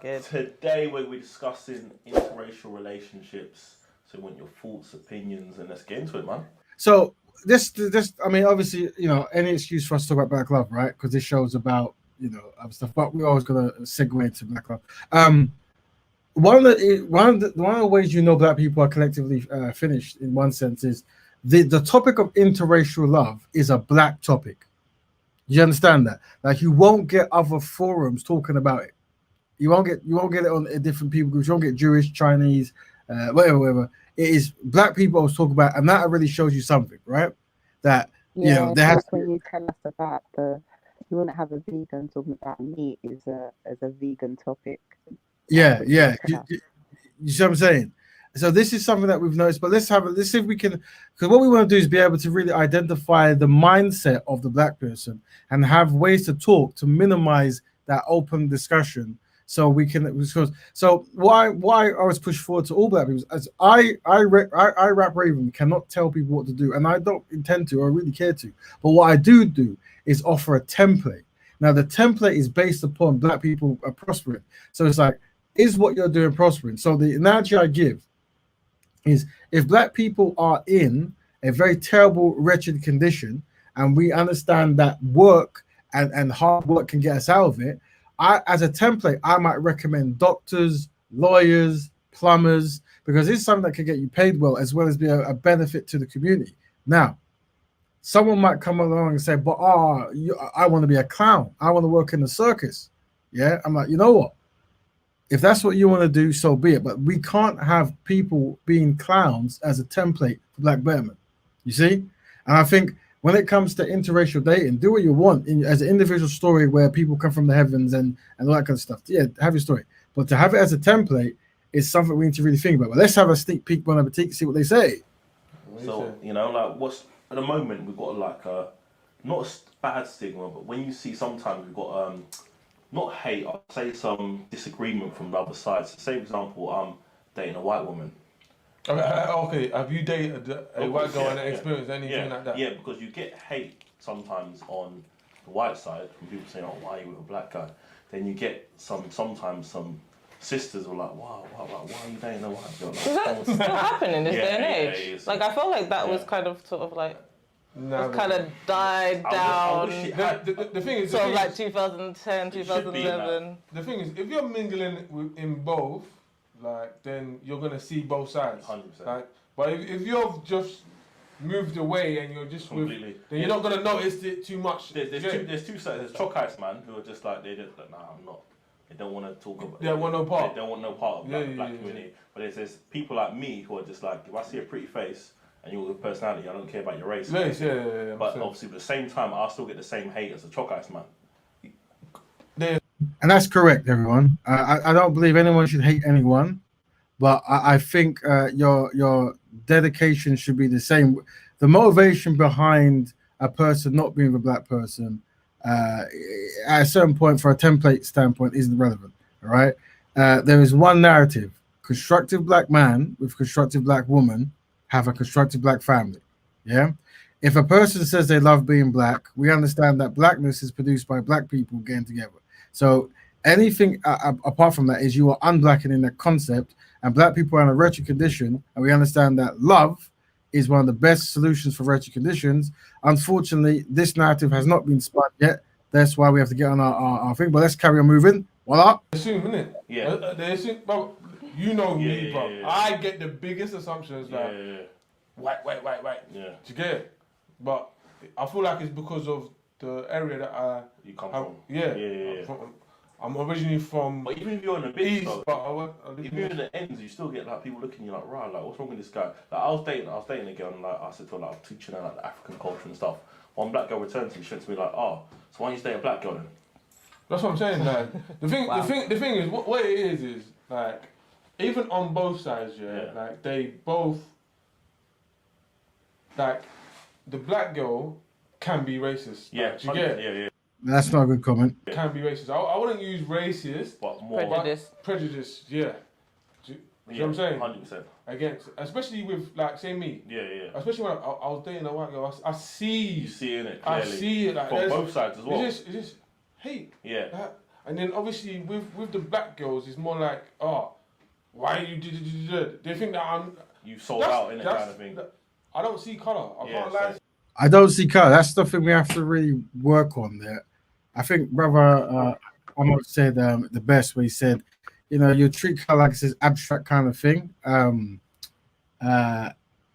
Good. Today we're discussing interracial relationships. So we want your thoughts, opinions, and let's get into it, man. So this I mean, obviously, any excuse for us to talk about Black love, right? Because this show's about other stuff, but we're always gonna segue into Black love. One of the ways Black people are collectively finished in one sense is the topic of interracial love is a Black topic. You understand that? Like you won't get other forums talking about it. You won't get it on different people groups. You won't get Jewish, Chinese, whatever. It is Black people always talk about, and that already shows you something, right? That there has to be. When you tell us about you want to have a vegan talking about meat as a vegan topic. Yeah. You see what I'm saying? So this is something that we've noticed, but let's see if we can, because what we want to do is be able to really identify the mindset of the Black person and have ways to talk to minimize that open discussion. So we can, so why I was pushed forward to all Black people as I Rap Raven cannot tell people what to do, and I don't intend to or really care to. But what I do is offer a template. Now the template is based upon Black people are prospering. So it's like, is what you're doing prospering? So the analogy I give is if Black people are in a very terrible, wretched condition, and we understand that work and hard work can get us out of it, as a template, I might recommend doctors, lawyers, plumbers, because it's something that can get you paid well as well as be a benefit to the community. Now, someone might come along and say, but I want to be a clown. I want to work in the circus. Yeah, I'm like, you know what? If that's what you want to do, so be it. But we can't have people being clowns as a template for Black Bearman. You see? And I think when it comes to interracial dating, do what you want as an individual story where people come from the heavens and all that kind of stuff. Yeah, have your story. But to have it as a template is something we need to really think about. But let's have a sneak peek, Bon Appetit, see what they say. So, like what's at the moment we've got like not a bad stigma, but when you see sometimes we've got not hate, I'll say some disagreement from the other side. So say, for example, I'm dating a white woman. Okay, have you dated a white girl and yeah, experienced anything like that? Yeah, because you get hate sometimes on the white side from people saying, "Oh, why are you with a black guy?" Then you get sometimes some sisters were like, "Wow, why are you dating a white girl?" Like, Is that still happening in this day and age? Like, I feel like that was kind of sort of like. It's kind of died down. I wish it had. The thing is, sort of like 2010, 2011. The thing is, if you're mingling in both, like, then you're gonna see both sides. 100%. Like, but if you've just moved away and you're just completely, with, then you're not gonna notice it too much. There's two sides. There's chalk ice man who are just like nah, I'm not. They don't want to talk about. They don't want no part. They don't want no part of the black community. But there's people like me who are just like, if I see a pretty face and you're with personality, I don't care about your race. Yeah. But obviously, at the same time, I still get the same hate as a chalk ice man. And that's correct, everyone. I don't believe anyone should hate anyone, but I think your dedication should be the same. The motivation behind a person not being a black person, at a certain point, for a template standpoint, isn't relevant. All right, there is one narrative: constructive black man with constructive black woman have a constructive black family. Yeah. If a person says they love being black, we understand that blackness is produced by black people getting together. So anything apart from that is you are unblackening that concept, and black people are in a wretched condition, and we understand that love is one of the best solutions for wretched conditions. Unfortunately, this narrative has not been spun yet. That's why we have to get on our thing. But let's carry on moving. Voila. Assume, innit? Yeah. They assume, bro. You know me, bro. Yeah. I get the biggest assumptions like white. Yeah. Do you get it? But I feel like it's because of the area that you come from. Yeah. I'm originally from. But even if you're in the big East, though, but if you're in the ends, you still get like people looking at you like, right, like what's wrong with this guy? Like I was dating a girl, and like I said to her, like I was teaching her like the African culture and stuff. One black girl returned to me, she went to me like, oh, so why don't you date a black girl then? That's what I'm saying. Like the thing is, what it is like, even on both sides, like they both, like, the black girl can be racist. Yeah, like, do you get it? Yeah. That's not a good comment. Can be racist. I wouldn't use racist, but more prejudice. Yeah. Do you know what I'm saying? 100%. Against, especially with like, say me. Yeah. Especially when I was dating a white girl, I see. You see it, clearly. I see it like from both sides as well. It's just hate. Yeah. And then obviously with the black girls, it's more like, oh, why you did? They think that you sold out in that kind of thing. I don't see colour. I can't lie. I don't see color. That's the thing we have to really work on there. I think brother Ahmad said the best where he said, you know, you treat color like it's this abstract kind of thing. And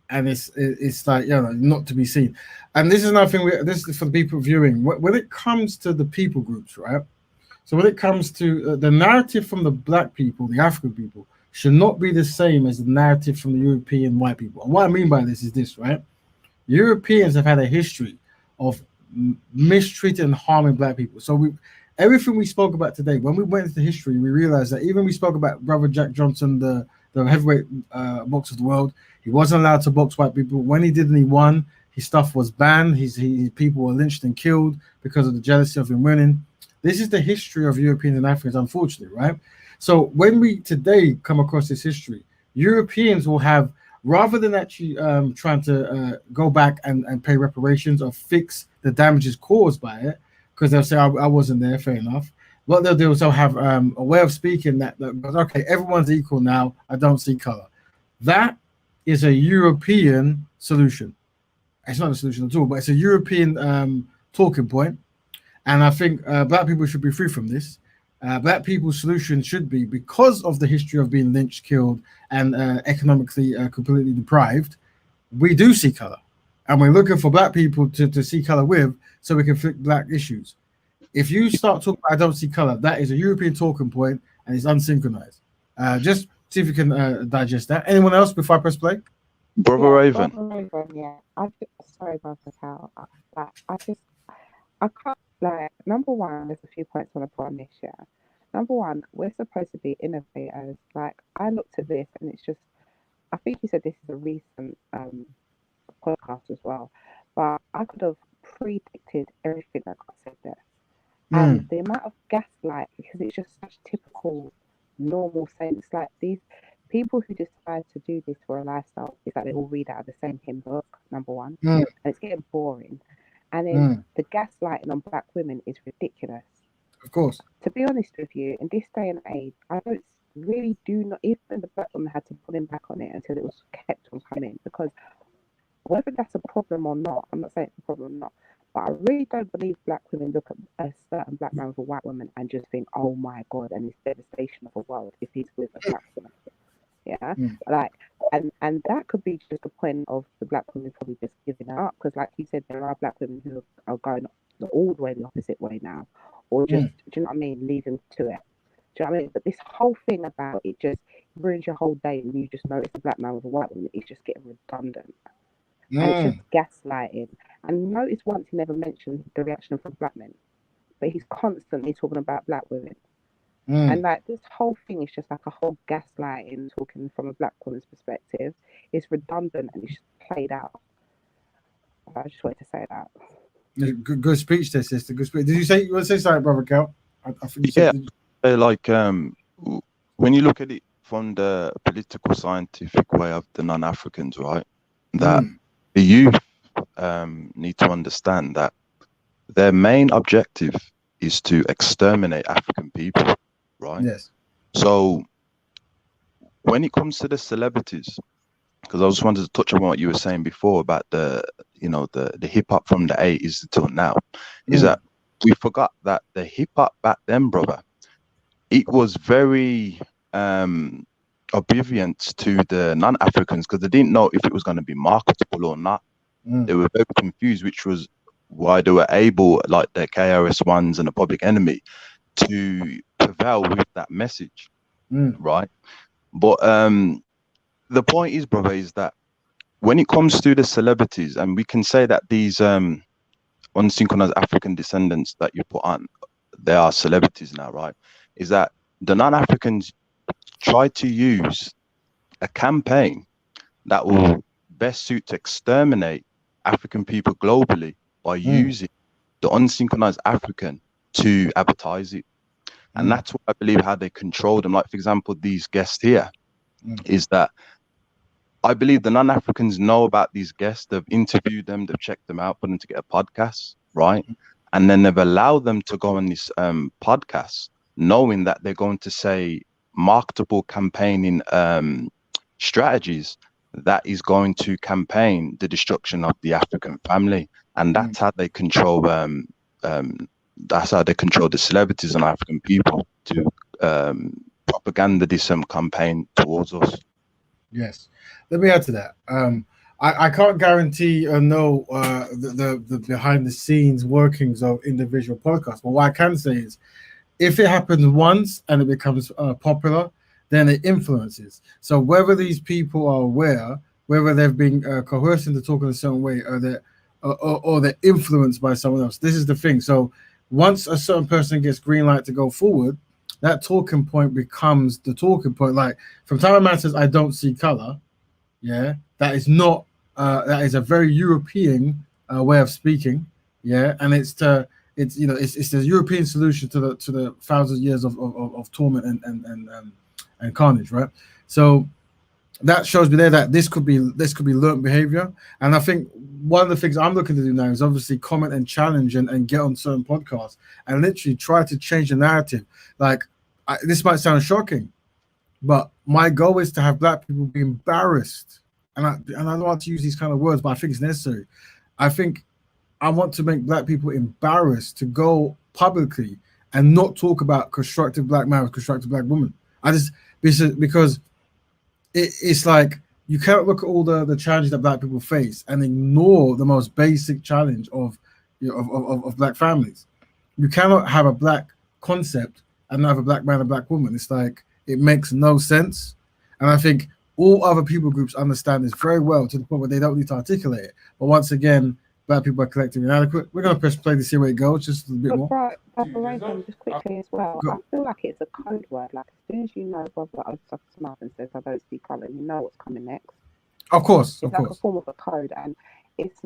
it's like, you know, not to be seen. And this is another thing, this is for the people viewing. When it comes to the people groups, right? So when it comes to the narrative from the black people, the African people, should not be the same as the narrative from the European white people. And what I mean by this is this, right? Europeans have had a history of mistreating and harming black people. So everything we spoke about today, when we went into history, we realized that even we spoke about brother Jack Johnson, the heavyweight boxer of the world, he wasn't allowed to box white people. When he did and he won, his stuff was banned. His people were lynched and killed because of the jealousy of him winning. This is the history of Europeans and Africans, unfortunately, right? So when we today come across this history, Europeans will have, rather than actually trying to go back and pay reparations or fix the damages caused by it, because they'll say, I wasn't there, fair enough. What they'll do is they'll have a way of speaking that goes, okay, everyone's equal now, I don't see color. That is a European solution. It's not a solution at all, but it's a European talking point. And I think black people should be free from this. Black people's solution should be, because of the history of being lynched, killed, and economically completely deprived, we do see color. And we're looking for black people to see color with, so we can fix black issues. If you start talking about I don't see color, that is a European talking point, and it's unsynchronized. Just see if you can digest that. Anyone else before I press play? Brother Raven. Yeah. Sorry, Brother Cal. I can't, like, number one, there's a few points I want to put on this, yeah. Number one, we're supposed to be innovators. Like, I looked at this and it's just, I think you said this is a recent podcast as well, but I could have predicted everything that got said there. And the amount of gaslight, because it's just such typical, normal sense. Like these people who decide to do this for a lifestyle, is that they all read out of the same hymn book, number one. And it's getting boring. And then the gaslighting on black women is ridiculous. Of course. To be honest with you, in this day and age, I don't really do not, even the black woman had to pull him back on it until it was kept on coming, because whether that's a problem or not, I'm not saying it's a problem or not, but I really don't believe black women look at a certain black man with a white woman and just think, oh my God, and it's devastation of the world if he's with a black woman. Yeah, like, and that could be just a point of the black women probably just giving it up, because like you said, there are black women who are going all the way the opposite way now, or just, do you know what I mean, leaving to it. Do you know what I mean? But this whole thing about it just ruins your whole day, and you just notice a black man with a white woman, it's just getting redundant. And it's just gaslighting. And notice once he never mentioned the reaction from black men, but he's constantly talking about black women. And like this whole thing is just like a whole gaslighting, talking from a black woman's perspective. It's redundant and it's just played out. I just wanted to say that. Good speech there, sister. Good speech. Did you say you want to say something, brother Cal? I think you said, like when you look at it from the political scientific way of the non-Africans, right? That the youth need to understand that their main objective is to exterminate African people, right? Yes. So when it comes to the celebrities, because I just wanted to touch on what you were saying before about the hip hop from the 80s until now, is that we forgot that the hip hop back then, brother, it was very oblivious to the non-Africans, because they didn't know if it was going to be marketable or not. They were very confused, which was why they were able, like the KRS-Ones and the Public Enemy, to prevail with that message, right? But the point is, brother, is that when it comes to the celebrities, and we can say that these unsynchronized African descendants that you put on, they are celebrities now, right? Is that the non-Africans try to use a campaign that will best suit to exterminate African people globally by using the unsynchronized African to advertise it. And that's what I believe how they control them. Like, for example, these guests here, is that I believe the non-Africans know about these guests. They've interviewed them, they've checked them out, put them to get a podcast, right? And then they've allowed them to go on this podcast, knowing that they're going to say marketable campaigning strategies that is going to campaign the destruction of the African family. And that's how they control that's how they control the celebrities and African people to propaganda this campaign towards us. Yes. Let me add to that. I can't guarantee or know the behind the scenes workings of individual podcasts, but what I can say is if it happens once and it becomes popular, then it influences. So whether these people are aware, whether they've been coerced into talking a certain way, or they're influenced by someone else, this is the thing. So once a certain person gets green light to go forward, that talking point becomes the talking point. Like from time a man says, "I don't see color," yeah, that is not that is a very European way of speaking, yeah, and it's the European solution to the thousands of years of torment and carnage, right? So that shows me there that this could be learned behavior. And I think one of the things I'm looking to do now is obviously comment and challenge and get on certain podcasts and literally try to change the narrative. Like this might sound shocking, but my goal is to have black people be embarrassed. And I don't want to use these kind of words, but I think it's necessary. I think I want to make black people embarrassed to go publicly and not talk about constructive black man with constructive black woman. Because it's like you cannot look at all the challenges that black people face and ignore the most basic challenge of black families. You cannot have a black concept and not have a black man and a black woman. It's like it makes no sense. And I think all other people groups understand this very well to the point where they don't need to articulate it. But once again, black people are collectively inadequate. We're going to press play to see where it goes, just a bit more. Just quickly as well, I feel like it's a code word. Like as soon as you know brother opens up his mouth and says, "I don't see colour," you know what's coming next. Of course, it's like a form of a code, and it's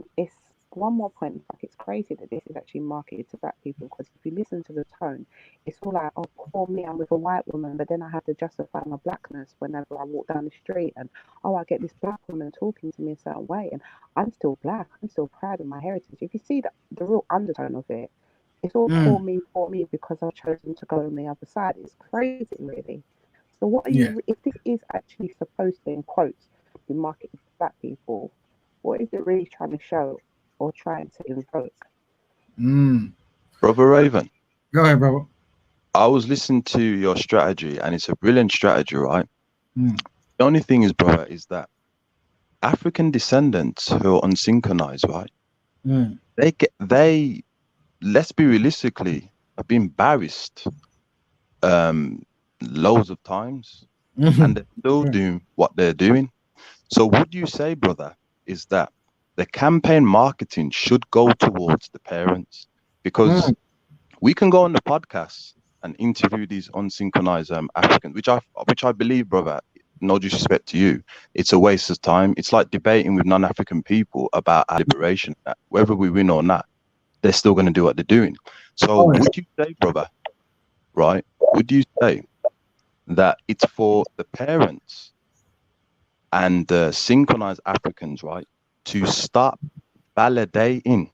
one more point, like it's crazy that this is actually marketed to black people, because if you listen to the tone, it's all like, oh, poor me, I'm with a white woman, but then I have to justify my blackness whenever I walk down the street, and oh, I get this black woman talking to me a certain way, and I'm still black, I'm still proud of my heritage. If you see the real undertone of it, it's all poor me because I've chosen to go on the other side. It's crazy, really. So what are you, if this is actually supposed to, in quotes, be marketed to black people, what is it really trying to show or trying to invoke? Brother Raven. Go ahead, brother. I was listening to your strategy, and it's a brilliant strategy, right? The only thing is, brother, is that African descendants who are unsynchronized, right? They let's be realistically, have been embarrassed loads of times, and they're still doing what they're doing. So would you say, brother, is that the campaign marketing should go towards the parents? Because we can go on the podcast and interview these unsynchronized Africans, which I believe, brother, no disrespect to you, it's a waste of time. It's like debating with non-African people about our liberation. Whether we win or not, they're still going to do what they're doing. So would you say, brother, right, would you say that it's for the parents and the synchronized Africans, right, to start validating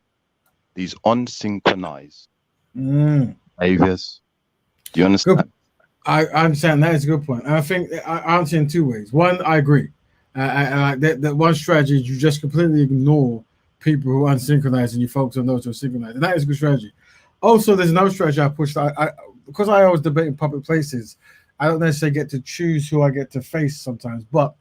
these unsynchronized behaviors? Do you understand? Good. I understand. That is a good point. And I think I answer in two ways. One, I agree. That one strategy is you just completely ignore people who are unsynchronized and you focus on those who are synchronized. And that is a good strategy. Also, there's another strategy I pushed. Because I always debate in public places, I don't necessarily get to choose who I get to face sometimes. But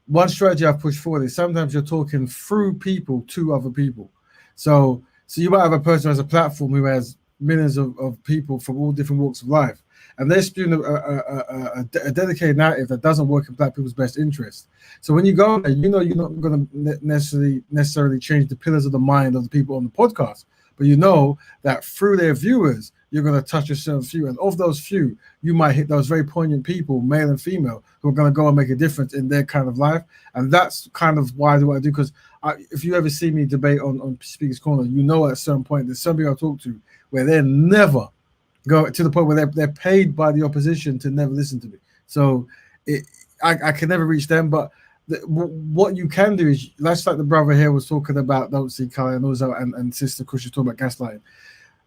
one strategy I've pushed forward is sometimes you're talking through people to other people. So you might have a person who has a platform who has millions of people from all different walks of life, and they're spewing a dedicated narrative that doesn't work in black people's best interest. So when you go there, you know you're not going to necessarily change the pillars of the mind of the people on the podcast, but you know that through their viewers, you're going to touch a certain few, and of those few, you might hit those very poignant people, male and female, who are going to go and make a difference in their kind of life. And that's kind of why I do what I do, because if you ever see me debate on Speaker's Corner, you know at a certain point there's somebody I talk to where they're never go to the point where they're paid by the opposition to never listen to me. So I can never reach them. But what you can do is, that's like the brother here was talking about, don't see color, and Sister Kush was talking about gaslighting.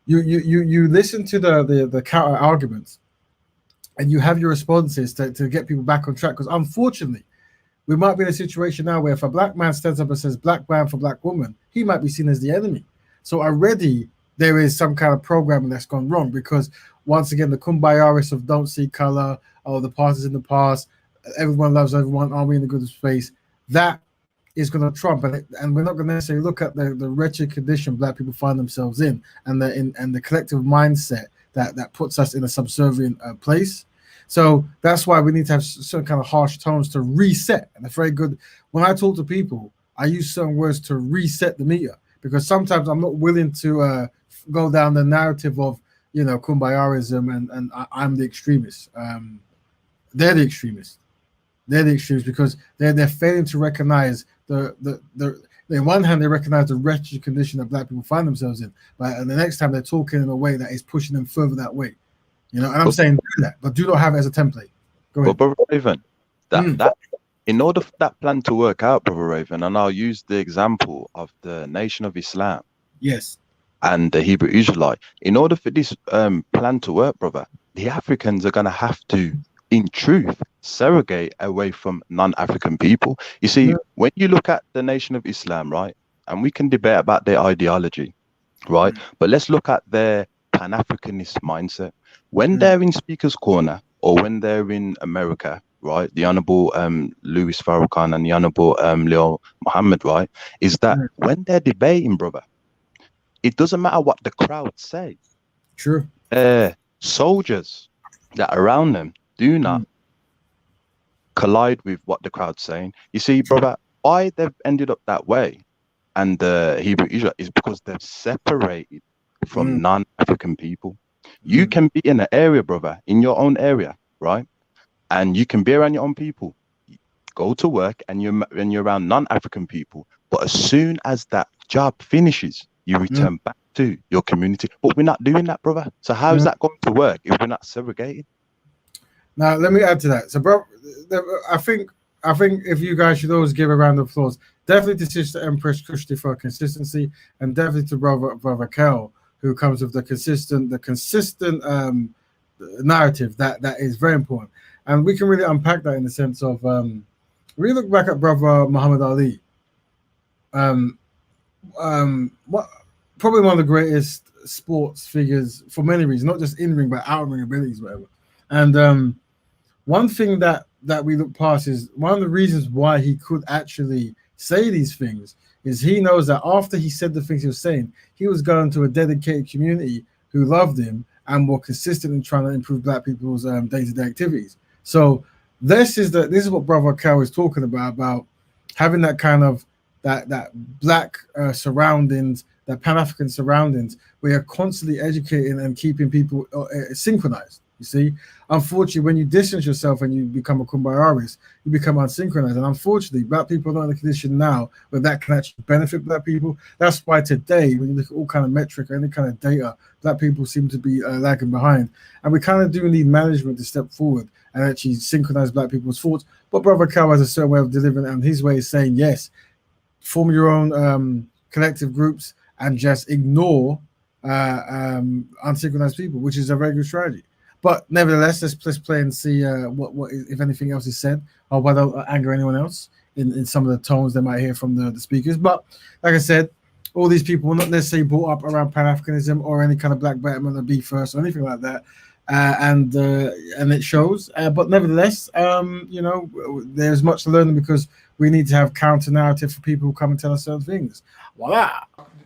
You listen to the counter arguments, and you have your responses to get people back on track. Because unfortunately, we might be in a situation now where if a black man stands up and says black man for black woman, he might be seen as the enemy. So already there is some kind of programming that's gone wrong, because once again, the kumbayaris of don't see color, or the past is in the past, everyone loves everyone, are we in a good space? That is going to trump, and we're not going to necessarily look at the wretched condition black people find themselves in, and the collective mindset that puts us in a subservient place. So that's why we need to have certain kind of harsh tones to reset. And it's very good when I talk to people, I use certain words to reset the meter, because sometimes I'm not willing to go down the narrative of kumbayarism and I'm the extremist. They're the extremists. They're the extremists because they're failing to recognize the on one hand, they recognize the wretched condition that black people find themselves in, but and the next time they're talking in a way that is pushing them further that way. And I'm saying do that, but do not have it as a template. Go ahead. But Brother Raven, that in order for that plan to work out, Brother Raven, and I'll use the example of the Nation of Islam. Yes. And the Hebrew Israelite. In order for this plan to work, brother, the Africans are going to have to, in truth, segregate away from non-African people. You see, when you look at the Nation of Islam, right, and we can debate about their ideology, right, but let's look at their Pan-Africanist mindset. When they're in Speaker's Corner, or when they're in America, right, the Honorable Louis Farrakhan and the Honorable Leo Muhammad, right, is that when they're debating, brother, it doesn't matter what the crowd say. True. Soldiers that are around them do not collide with what the crowd's saying. You see, brother, why they've ended up that way, and the Hebrew Israel, is because they're separated from non-African people. You can be in an area, brother, in your own area, right? And you can be around your own people. go to work, and you're around non-African people. But as soon as that job finishes, you return back to your community. But we're not doing that, brother. So how is that going to work if we're not segregated? Now, let me add to that. So, bro, I think if you guys should always give a round of applause, definitely to Sister Empress Kushti for consistency, and definitely to brother Kel, who comes with the consistent narrative that is very important. And we can really unpack that in the sense of we look back at brother Muhammad Ali. What probably one of the greatest sports figures for many reasons, not just in ring but out ring abilities, whatever. And one thing that we look past is one of the reasons why he could actually say these things is he knows that after he said the things he was saying, he was going to a dedicated community who loved him and were consistent in trying to improve black people's day-to-day activities. So this is what Brother Cal is talking about having that kind of that black surroundings, that Pan-African surroundings, where you're constantly educating and keeping people synchronized. You see, unfortunately, when you distance yourself and you become a kumbayarist, you become unsynchronized. And unfortunately, black people are not in a condition now where that can actually benefit black people. That's why today, when you look at all kind of metric or any kind of data, black people seem to be lagging behind. And we kind of do need management to step forward and actually synchronize black people's thoughts. But Brother Cal has a certain way of delivering it, and his way is saying, yes, form your own collective groups and just ignore unsynchronized people, which is a very good strategy. But nevertheless, let's play and see what if anything else is said, or whether it'll anger anyone else in some of the tones they might hear from the speakers. But like I said, all these people were not necessarily brought up around Pan-Africanism or any kind of black betterment or be first or anything like that, and it shows. But nevertheless, there's much to learn because we need to have counter narrative for people who come and tell us certain things. Voila!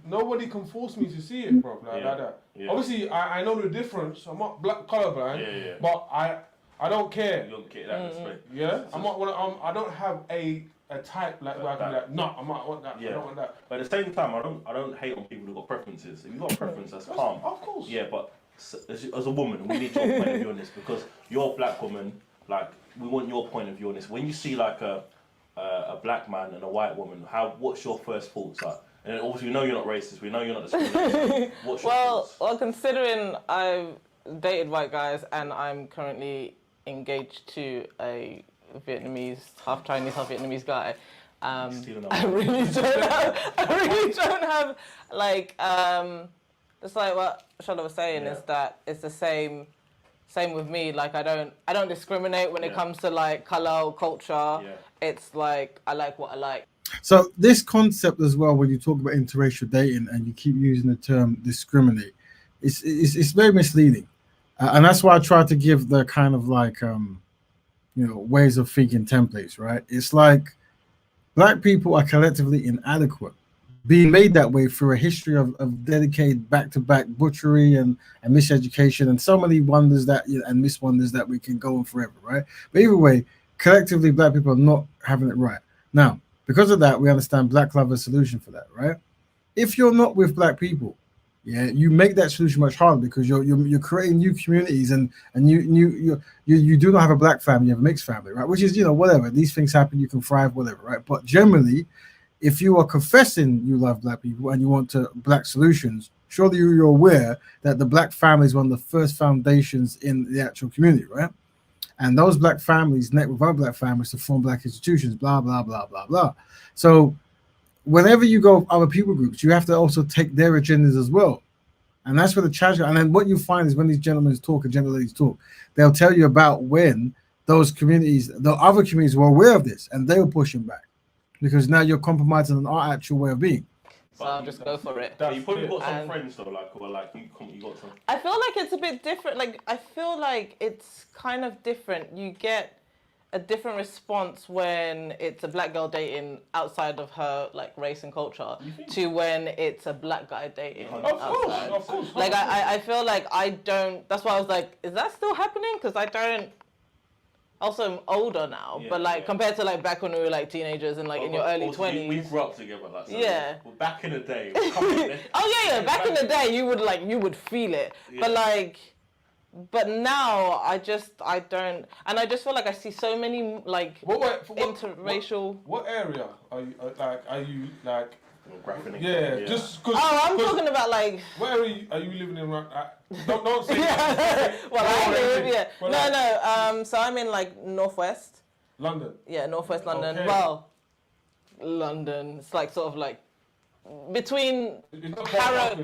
Nobody can force me to see it, bro. Like that. Yeah. Obviously, I know the difference. I'm not black colorblind, but I don't care. You don't get that respect. Yeah, I'm not. I don't have a type like where I can be like, no, I might want that. Yeah. I don't want that. But at the same time, I don't hate on people who've got preferences. If you've got a preference, that's calm. Of course. Yeah, but as a woman, we need your point of view on this because you're a black woman. Like, we want your point of view on this. When you see like a black man and a white woman, what's your first thoughts like? And obviously, we know you're not racist. We know you're not discriminating. Well, considering I've dated white guys and I'm currently engaged to a Vietnamese, half Chinese, half Vietnamese guy, I really don't have like it's like what Shola was saying is that it's the same with me. Like I don't discriminate when it comes to like color or culture. Yeah. It's like I like what I like. So this concept as well, when you talk about interracial dating and you keep using the term discriminate, it's very misleading, and that's why I try to give the kind of like ways of thinking templates. Right? It's like black people are collectively inadequate, being made that way through a history of dedicated back-to-back butchery and miseducation and so many wonders and miswonders that we can go on forever. Right? But either way, collectively, black people are not having it right now. Because of that, we understand Black Love is a solution for that, right? If you're not with black people, you make that solution much harder because you're creating new communities and you do not have a black family, you have a mixed family, right? Which is whatever. These things happen, you can thrive, whatever, right? But generally, if you are confessing you love black people and you want black solutions, surely you're aware that the black family is one of the first foundations in the actual community, right? And those black families connect with other black families to form black institutions, blah, blah, blah, blah, blah. So whenever you go with other people groups, you have to also take their agendas as well. And that's where the challenge. And then what you find is when these gentlemen talk and gentle ladies talk, they'll tell you about when those communities, the other communities were aware of this and they were pushing back because now you're compromising on our actual way of being. So I'll just go for it. You probably got some friends though, you got some. I feel like it's a bit different. Like I feel like it's kind of different. You get a different response when it's a black girl dating outside of her like race and culture to when it's a black guy dating outside. Of course. Like I feel like I don't. That's why I was like, is that still happening? Because I don't. Also, I'm older now, but like compared to like back when we were like teenagers and like in your early 20s. We grew up together, like so back in the day. Back in the day, you would feel it, but like But now I don't, and I just feel like I see so many like interracial. What area are you like? Are you like? Graphic. Yeah, just because. Oh, I'm talking about like. Where are you living in? Don't say. Well, I live. Yeah. No. So I'm in like northwest. London. Yeah, northwest London. Okay. Well, London. It's like sort of like between Harrow.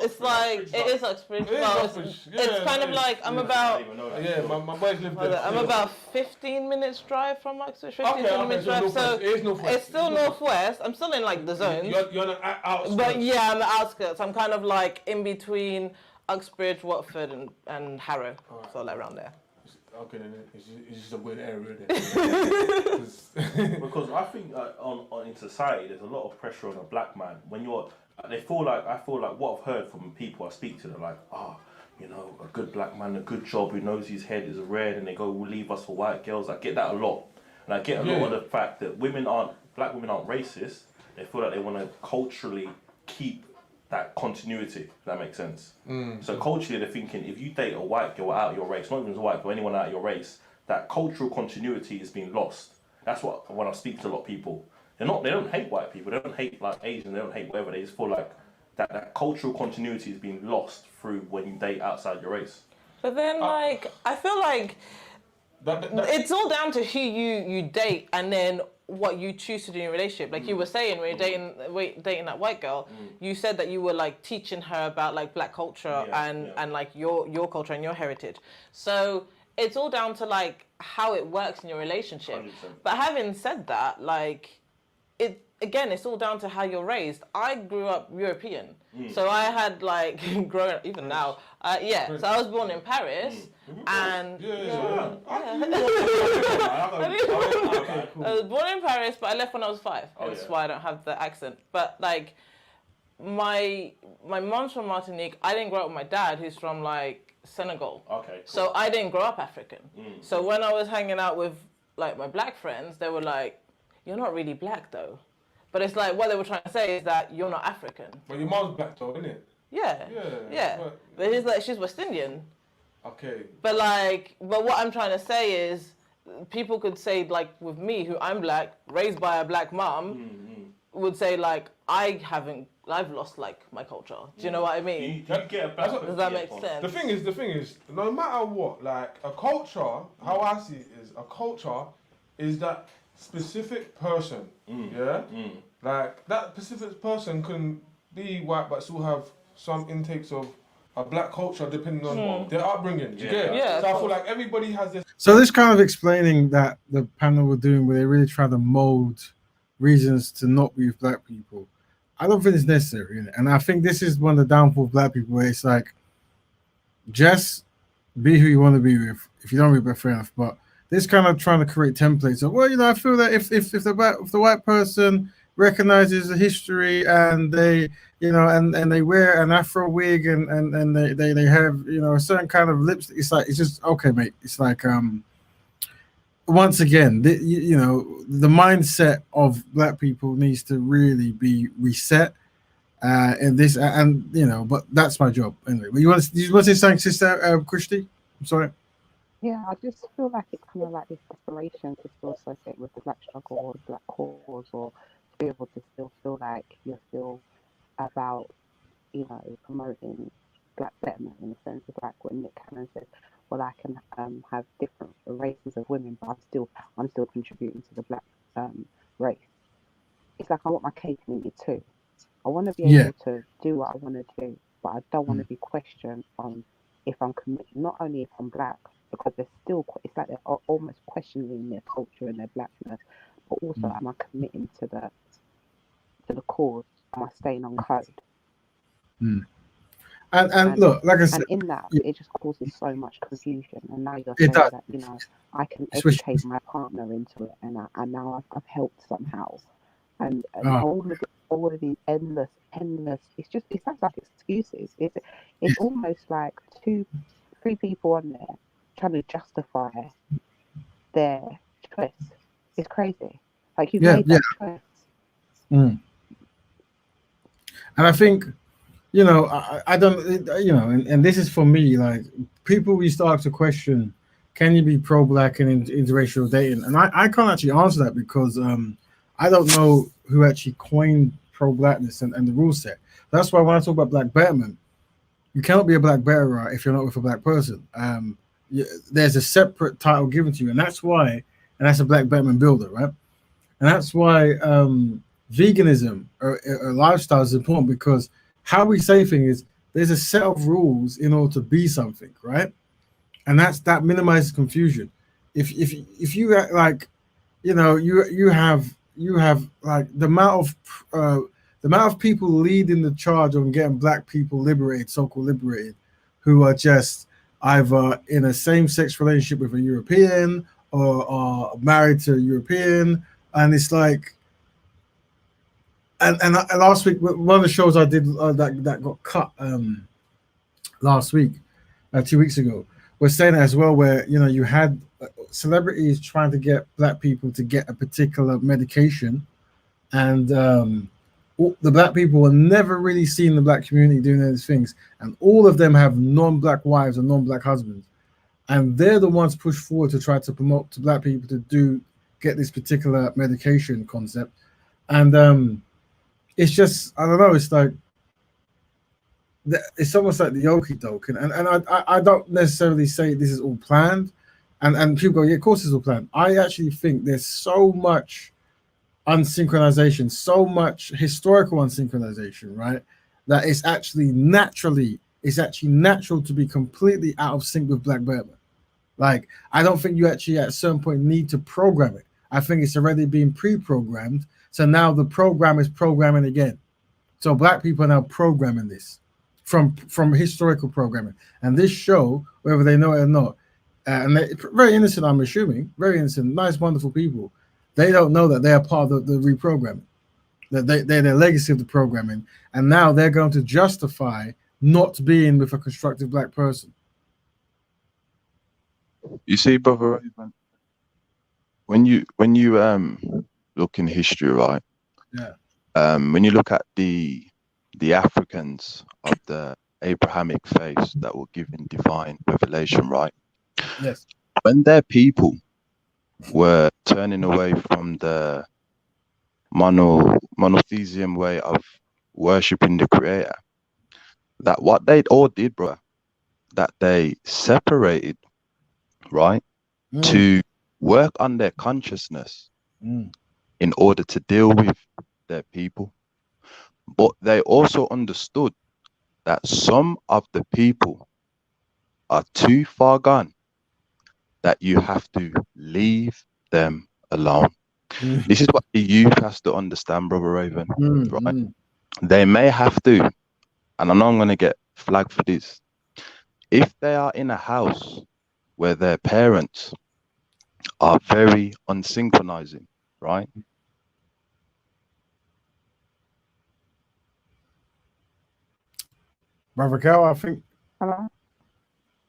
It's like it is Uxbridge. It's kind of like I'm about. Yeah, my boys live there. I'm about 15 minutes drive from Uxbridge. 15 minutes drive. So it's still northwest. I'm still in like the zones. You're on the outskirts. But yeah, I'm the outskirts. I'm kind of like in between Uxbridge, Watford, and Harrow. So like around there. Okay, then it's just a weird area there. Because I think in society there's a lot of pressure on a black man when you're. I feel like what I've heard from people I speak to, they're like, you know, a good black man, a good job, who knows his head is red, and they go, we'll leave us for white girls. I get that a lot, and I get a lot of the fact that black women aren't racist. They feel like they want to culturally keep that continuity, if that makes sense. So culturally they're thinking, if you date a white girl out of your race, not even a white girl, anyone out of your race, that cultural continuity is being lost. That's what, when I speak to a lot of people, they don't hate white people, they don't hate like Asians, they don't hate whatever, they just feel like that cultural continuity is being lost through when you date outside your race. But then like, I feel like it's all down to who you date and then what you choose to do in your relationship. Like you were saying, when you're dating that white girl, you said that you were like teaching her about like black culture and like your culture and your heritage. So it's all down to like how it works in your relationship. 100%. But having said that, like it's all down to how you're raised. I grew up European, so I had like growing up, even now. So I was born in Paris, and I was born in Paris, but I left when I was 5. That's why I don't have the accent. But like, my mom's from Martinique. I didn't grow up with my dad, who's from like Senegal. Okay. Cool. So I didn't grow up African. So when I was hanging out with like my black friends, they were like, "You're not really black though." But it's like, what they were trying to say is that you're not African. But your mom's black though, isn't it? Yeah. But he's like, she's West Indian. Okay. But what I'm trying to say is, people could say like with me, who I'm black, raised by a black mom, would say like, I've lost like my culture. Do you know what I mean? Does that make sense? The thing is, no matter what, like a culture, how I see it is, a culture is that specific person, like that specific person can be white but still have some intakes of a black culture depending on their upbringing. Do you get it? Yeah. So I feel like everybody has this. So this kind of explaining that the panel were doing, where they really try to mold reasons to not be with black people, I don't think it's necessary, innit? And I think this is one of the downfall of black people, where it's like, just be who you want to be with. If you don't be, fair enough. But this kind of trying to create templates of, well, you know, I feel that if the white person recognizes the history and they, you know, and they wear an Afro wig and they have, you know, a certain kind of lipstick, it's just okay, mate. It's like once again, you know, the mindset of black people needs to really be reset. And this, and you know, but that's my job anyway. But you want to say something, Sister Christy? I'm sorry. Yeah, I just feel like it's kind of like this desperation to still associate with the black struggle or the black cause, or to be able to still feel like you're still about, you know, promoting black betterment, in the sense of like when Nick Cannon said, well, I can have different races of women, but I'm still contributing to the black race. It's like I want my cake and eat it too. I want to be able to do what I want to do, but I don't want to be questioned on if I'm committed, not only if I'm black, because they're still, it's like they're almost questioning their culture and their blackness, but also am I committing to the cause? Am I staying on code? And look, like I said, and in that, it just causes so much confusion. And now you're saying that, you know, I can educate my partner into it, and now I've helped somehow. And all of these endless. It sounds like excuses. It's almost like 2-3 people on there trying to justify their choice. It's crazy. Like you've made that choice. And I think you know, I don't, you know, and this is for me, like people we start to question, can you be pro-black and interracial dating? And I can't actually answer that because I don't know who actually coined pro-blackness and the rule set. That's why when I talk about black betterment, you cannot be a black betterer if you're not with a black person. There's a separate title given to you, and that's why, and that's a black betterment builder, right? And that's why veganism or lifestyle is important because how we say things is there's a set of rules in order to be something, right? And that minimizes confusion. If you act like, you know, you have like the amount of people leading the charge on getting black people liberated, so-called liberated, who are just either in a same-sex relationship with a European or are married to a European, and it's like, and last week one of the shows I did that got cut last week, 2 weeks ago, was saying as well, where you know you had celebrities trying to get black people to get a particular medication, and the black people were never really seeing the black community doing those things, and all of them have non-black wives and non-black husbands, and they're the ones pushed forward to try to promote to black people to get this particular medication concept, and it's just, I don't know, it's like it's almost like the okie doke, and I don't necessarily say this is all planned, and people go, yeah, of course it's all planned. I actually think there's so much unsynchronization, so much historical unsynchronization, right? That it's actually natural to be completely out of sync with black Burma. Like, I don't think you actually at a certain point need to program it. I think it's already being pre-programmed. So now the program is programming again. So black people are now programming this from historical programming. And this show, whether they know it or not, and they're very innocent, I'm assuming, very innocent, nice, wonderful people, they don't know that they are part of the reprogramming, that they're the legacy of the programming. And now they're going to justify not being with a constructive black person. You see, brother, when you look in history, right? Yeah. When you look at the Africans of the Abrahamic faith that were given divine revelation, right? Yes. When their people were turning away from the monotheism way of worshipping the Creator, that what they all did, bro, that they separated, right, to work on their consciousness in order to deal with their people. But they also understood that some of the people are too far gone, that you have to leave them alone. This is what the youth has to understand, Brother Raven, right? They may have to, and I know I'm going to get flagged for this, if they are in a house where their parents are very unsynchronizing, right? Brother Cal, Hello?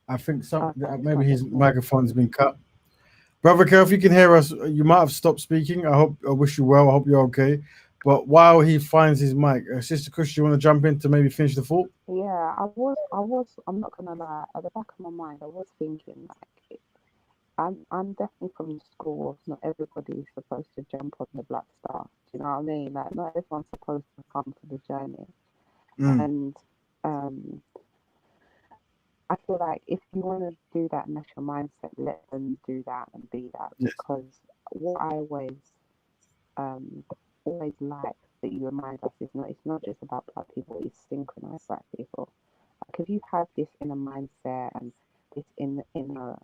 I think maybe his microphone's been cut. Brother Cal, if you can hear us, you might have stopped speaking. I wish you well. I hope you're okay. But while he finds his mic, Sister Kush, you want to jump in to maybe finish the thought? Yeah, I'm not gonna lie, at the back of my mind, I was thinking, like, I'm definitely from the school of not everybody's supposed to jump on the Black Star. Do you know what I mean? Like, not everyone's supposed to come for the journey. And I feel like if you want to do that and that's your mindset, let them do that and be that. Yes. Because what I always like that you remind us is it's not just about black people, it's synchronized black people. Like, if you have this inner mindset and this inner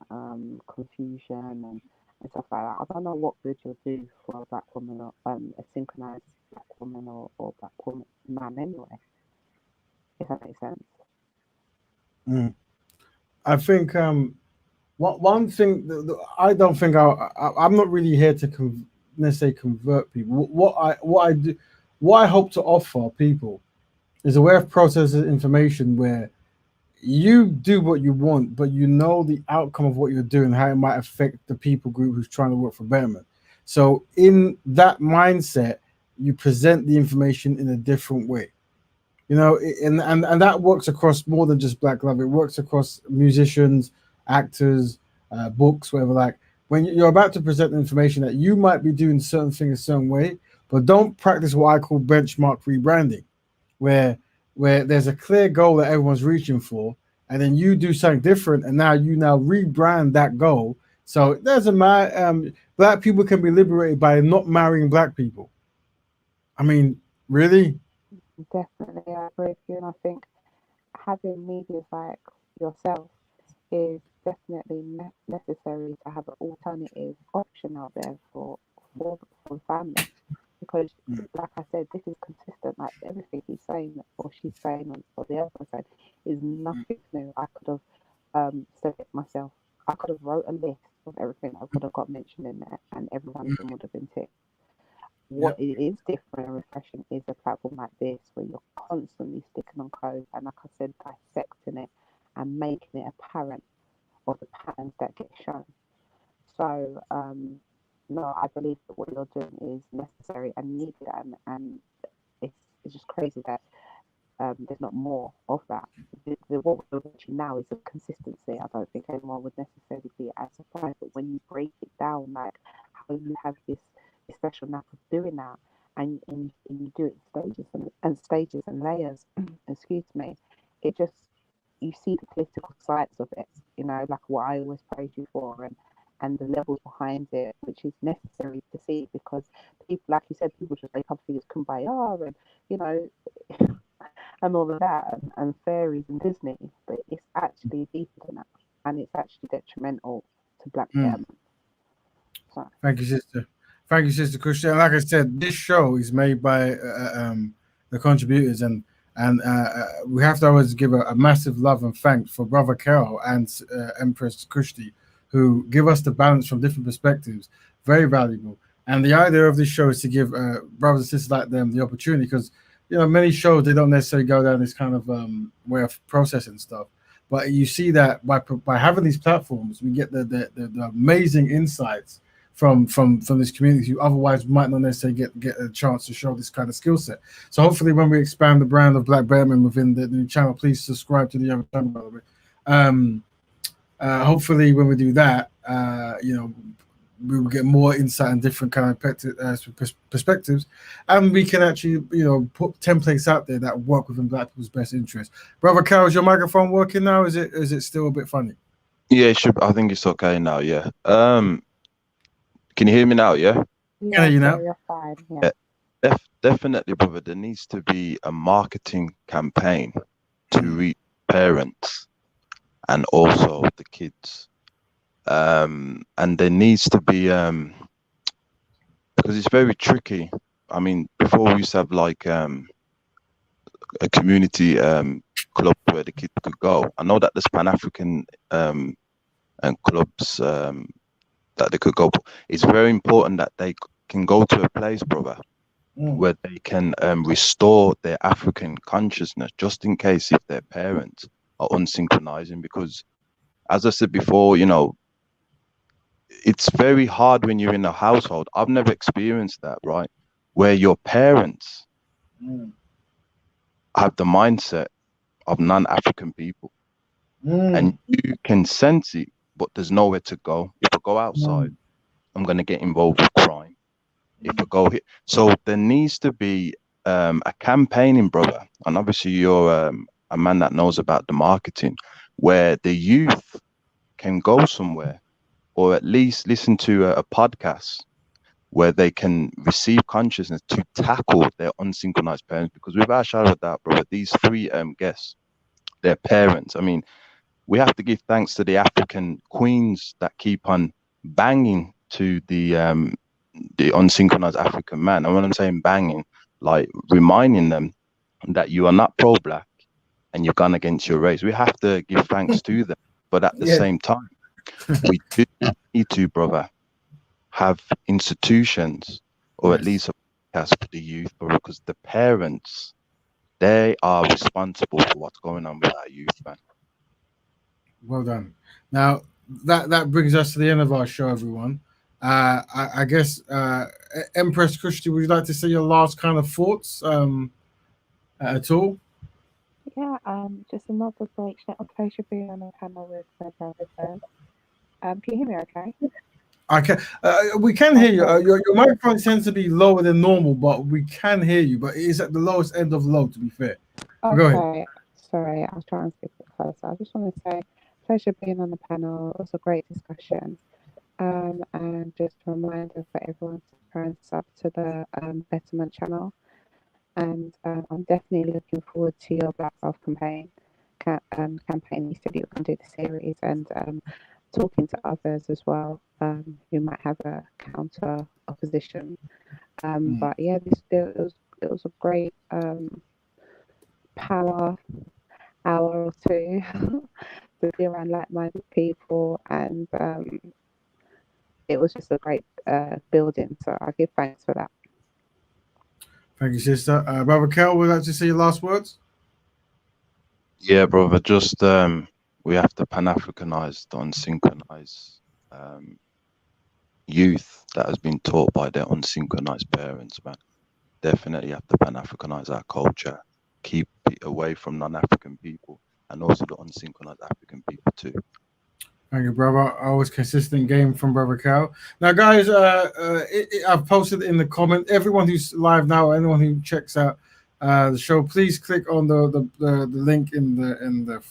confusion and stuff like that, I don't know what good you'll do for a black woman or a synchronized black woman or black woman man anyway, if that makes sense. I think one thing that I don't think I'm not really here to necessarily convert people. What I hope to offer people is a way of processing information where you do what you want, but you know the outcome of what you're doing, how it might affect the people group who's trying to work for betterment. So in that mindset, you present the information in a different way. You know, and that works across more than just black love. It works across musicians, actors, books, whatever. Like when you're about to present information that you might be doing certain things a certain way, but don't practice what I call benchmark rebranding, where there's a clear goal that everyone's reaching for, and then you do something different, and now you rebrand that goal. So it doesn't matter. Black people can be liberated by not marrying black people. I mean, really? Definitely, I agree with you, and I think having media like yourself is definitely necessary to have an alternative option out there for the family. Because, like I said, this is consistent. Like everything he's saying or she's saying or the other one said is nothing new. I could have said it myself. I could have wrote a list of everything that would have got mentioned in there, and every one of them would have been ticked. What Yep. it is different and refreshing is a platform like this where you're constantly sticking on code and, like I said, dissecting it and making it apparent of the patterns that get shown. So, no, I believe that what you're doing is necessary and needed, and it's just crazy that there's not more of that. What we're watching now is a consistency. I don't think anyone would necessarily be as surprised, but when you break it down, like how you have this special knack of doing that, and you do it in stages and stages and layers, excuse me, it just you see the political sides of it, you know, like what I always praise you for, and the levels behind it, which is necessary to see because people, like you said, people just wake up and think it's kumbaya and, you know, and all of that and fairies and Disney, but it's actually deeper than that, and it's actually detrimental to black Mm. men. So Thank you, sister. Thank you, sister Christian. Like I said, this show is made by the contributors, and we have to always give a massive love and thanks for Brother Carol and Empress Kushti, who give us the balance from different perspectives. Very valuable. And the idea of this show is to give brothers and sisters like them the opportunity, because many shows they don't necessarily go down this kind of way of processing stuff. But you see that by having these platforms, we get the amazing insights from this community who otherwise might not necessarily get a chance to show this kind of skill set. So hopefully when we expand the brand of Black Bearman within the new channel, please subscribe to the other channel, by the way. Hopefully when we do that, we will get more insight and different kind of perspectives, and we can actually put templates out there that work within Black people's best interest. Brother Carol, is your microphone working now? Is it still a bit funny? Yeah, it should. I think it's okay now. Yeah. Can you hear me now? Yeah. yeah, you know? so you're fine. Yeah. Definitely, brother. There needs to be a marketing campaign to reach parents and also the kids. And there needs to be because it's very tricky. I mean, before we used to have like a community club where the kids could go. I know that there's Pan-African and clubs that they could go. It's very important that they can go to a place, brother, where they can restore their African consciousness, just in case if their parents are unsynchronizing. Because, as I said before, it's very hard when you're in a household. I've never experienced that, right? Where your parents have the mindset of non-African people. And you can sense it, but there's nowhere to go. If I go outside, I'm going to get involved with crime. If I go here. So there needs to be a campaigning, brother. And obviously you're a man that knows about the marketing, where the youth can go somewhere or at least listen to a podcast where they can receive consciousness to tackle their unsynchronized parents. Because without a shadow of a doubt, brother, these three guests, their parents, I mean, we have to give thanks to the African queens that keep on banging to the unsynchronized African man. And when I'm saying banging, like reminding them that you are not pro-black and you've gone against your race. We have to give thanks to them. But at the same time, we do need to, brother, have institutions or at least a podcast for the youth, because the parents, they are responsible for what's going on with our youth, man. Well done. Now that brings us to the end of our show, everyone. I guess Empress Kushti, would you like to say your last kind of thoughts at all? Just another great pleasure being on the panel with my brother. Can you hear me okay? I can. We can hear you. Your microphone tends to be lower than normal, but we can hear you. But it is at the lowest end of low, to be fair. But go ahead. Okay. Sorry, I was trying to speak a bit closer. I just want to say, pleasure being on the panel. It was a great discussion. And just a reminder for everyone to try and sub to the Betterment channel. And I'm definitely looking forward to your Black Wealth campaign. You said you were going to do the series and talking to others as well who might have a counter opposition. But yeah, it was a great power hour or two to be around like-minded people, and it was just a great building. So I give thanks for that. Thank you, sister. Brother Kel, would you like to say your last words? Yeah, brother. Just we have to pan-Africanize the unsynchronized youth that has been taught by their unsynchronized parents, man. Definitely have to pan-Africanize our culture, keep it away from non-African people, and also the unsynchronized African people too. Thank you, brother. Always consistent game from Brother Cal. Now, guys, I've posted in the comment. Everyone who's live now, anyone who checks out the show, please click on the link in the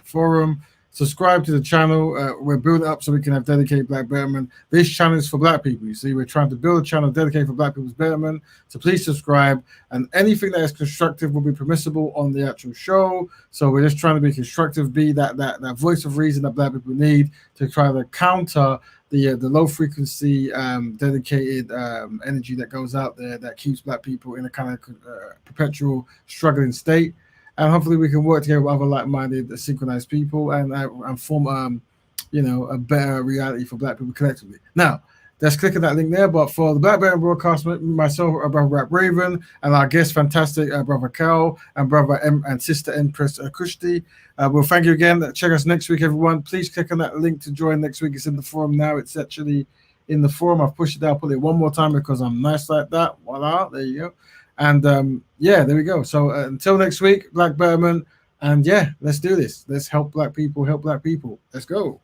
forum. Subscribe to the channel. We're building up so we can have dedicated Black Betterment. This channel is for Black people. You see, we're trying to build a channel dedicated for Black people's betterment. So please subscribe. And anything that is constructive will be permissible on the actual show. So we're just trying to be constructive, be that voice of reason that Black people need to try to counter the low frequency dedicated energy that goes out there that keeps Black people in a kind of perpetual struggling state. And hopefully we can work together with other like-minded, synchronized people and form, a better reality for Black people collectively. Now, let's click on that link there. But for the Betterment Broadcast, myself, Brother Rap Raven, and our guest, fantastic Brother Cal and Brother and Sister Empress Kushti. Well, thank you again. Check us next week, everyone. Please click on that link to join next week. It's in the forum now. It's actually in the forum. I've pushed it down. I'll put it one more time because I'm nice like that. Voila, there you go. And there we go. So until next week, Black Betterment. And yeah, let's do this. Let's help Black people. Let's go.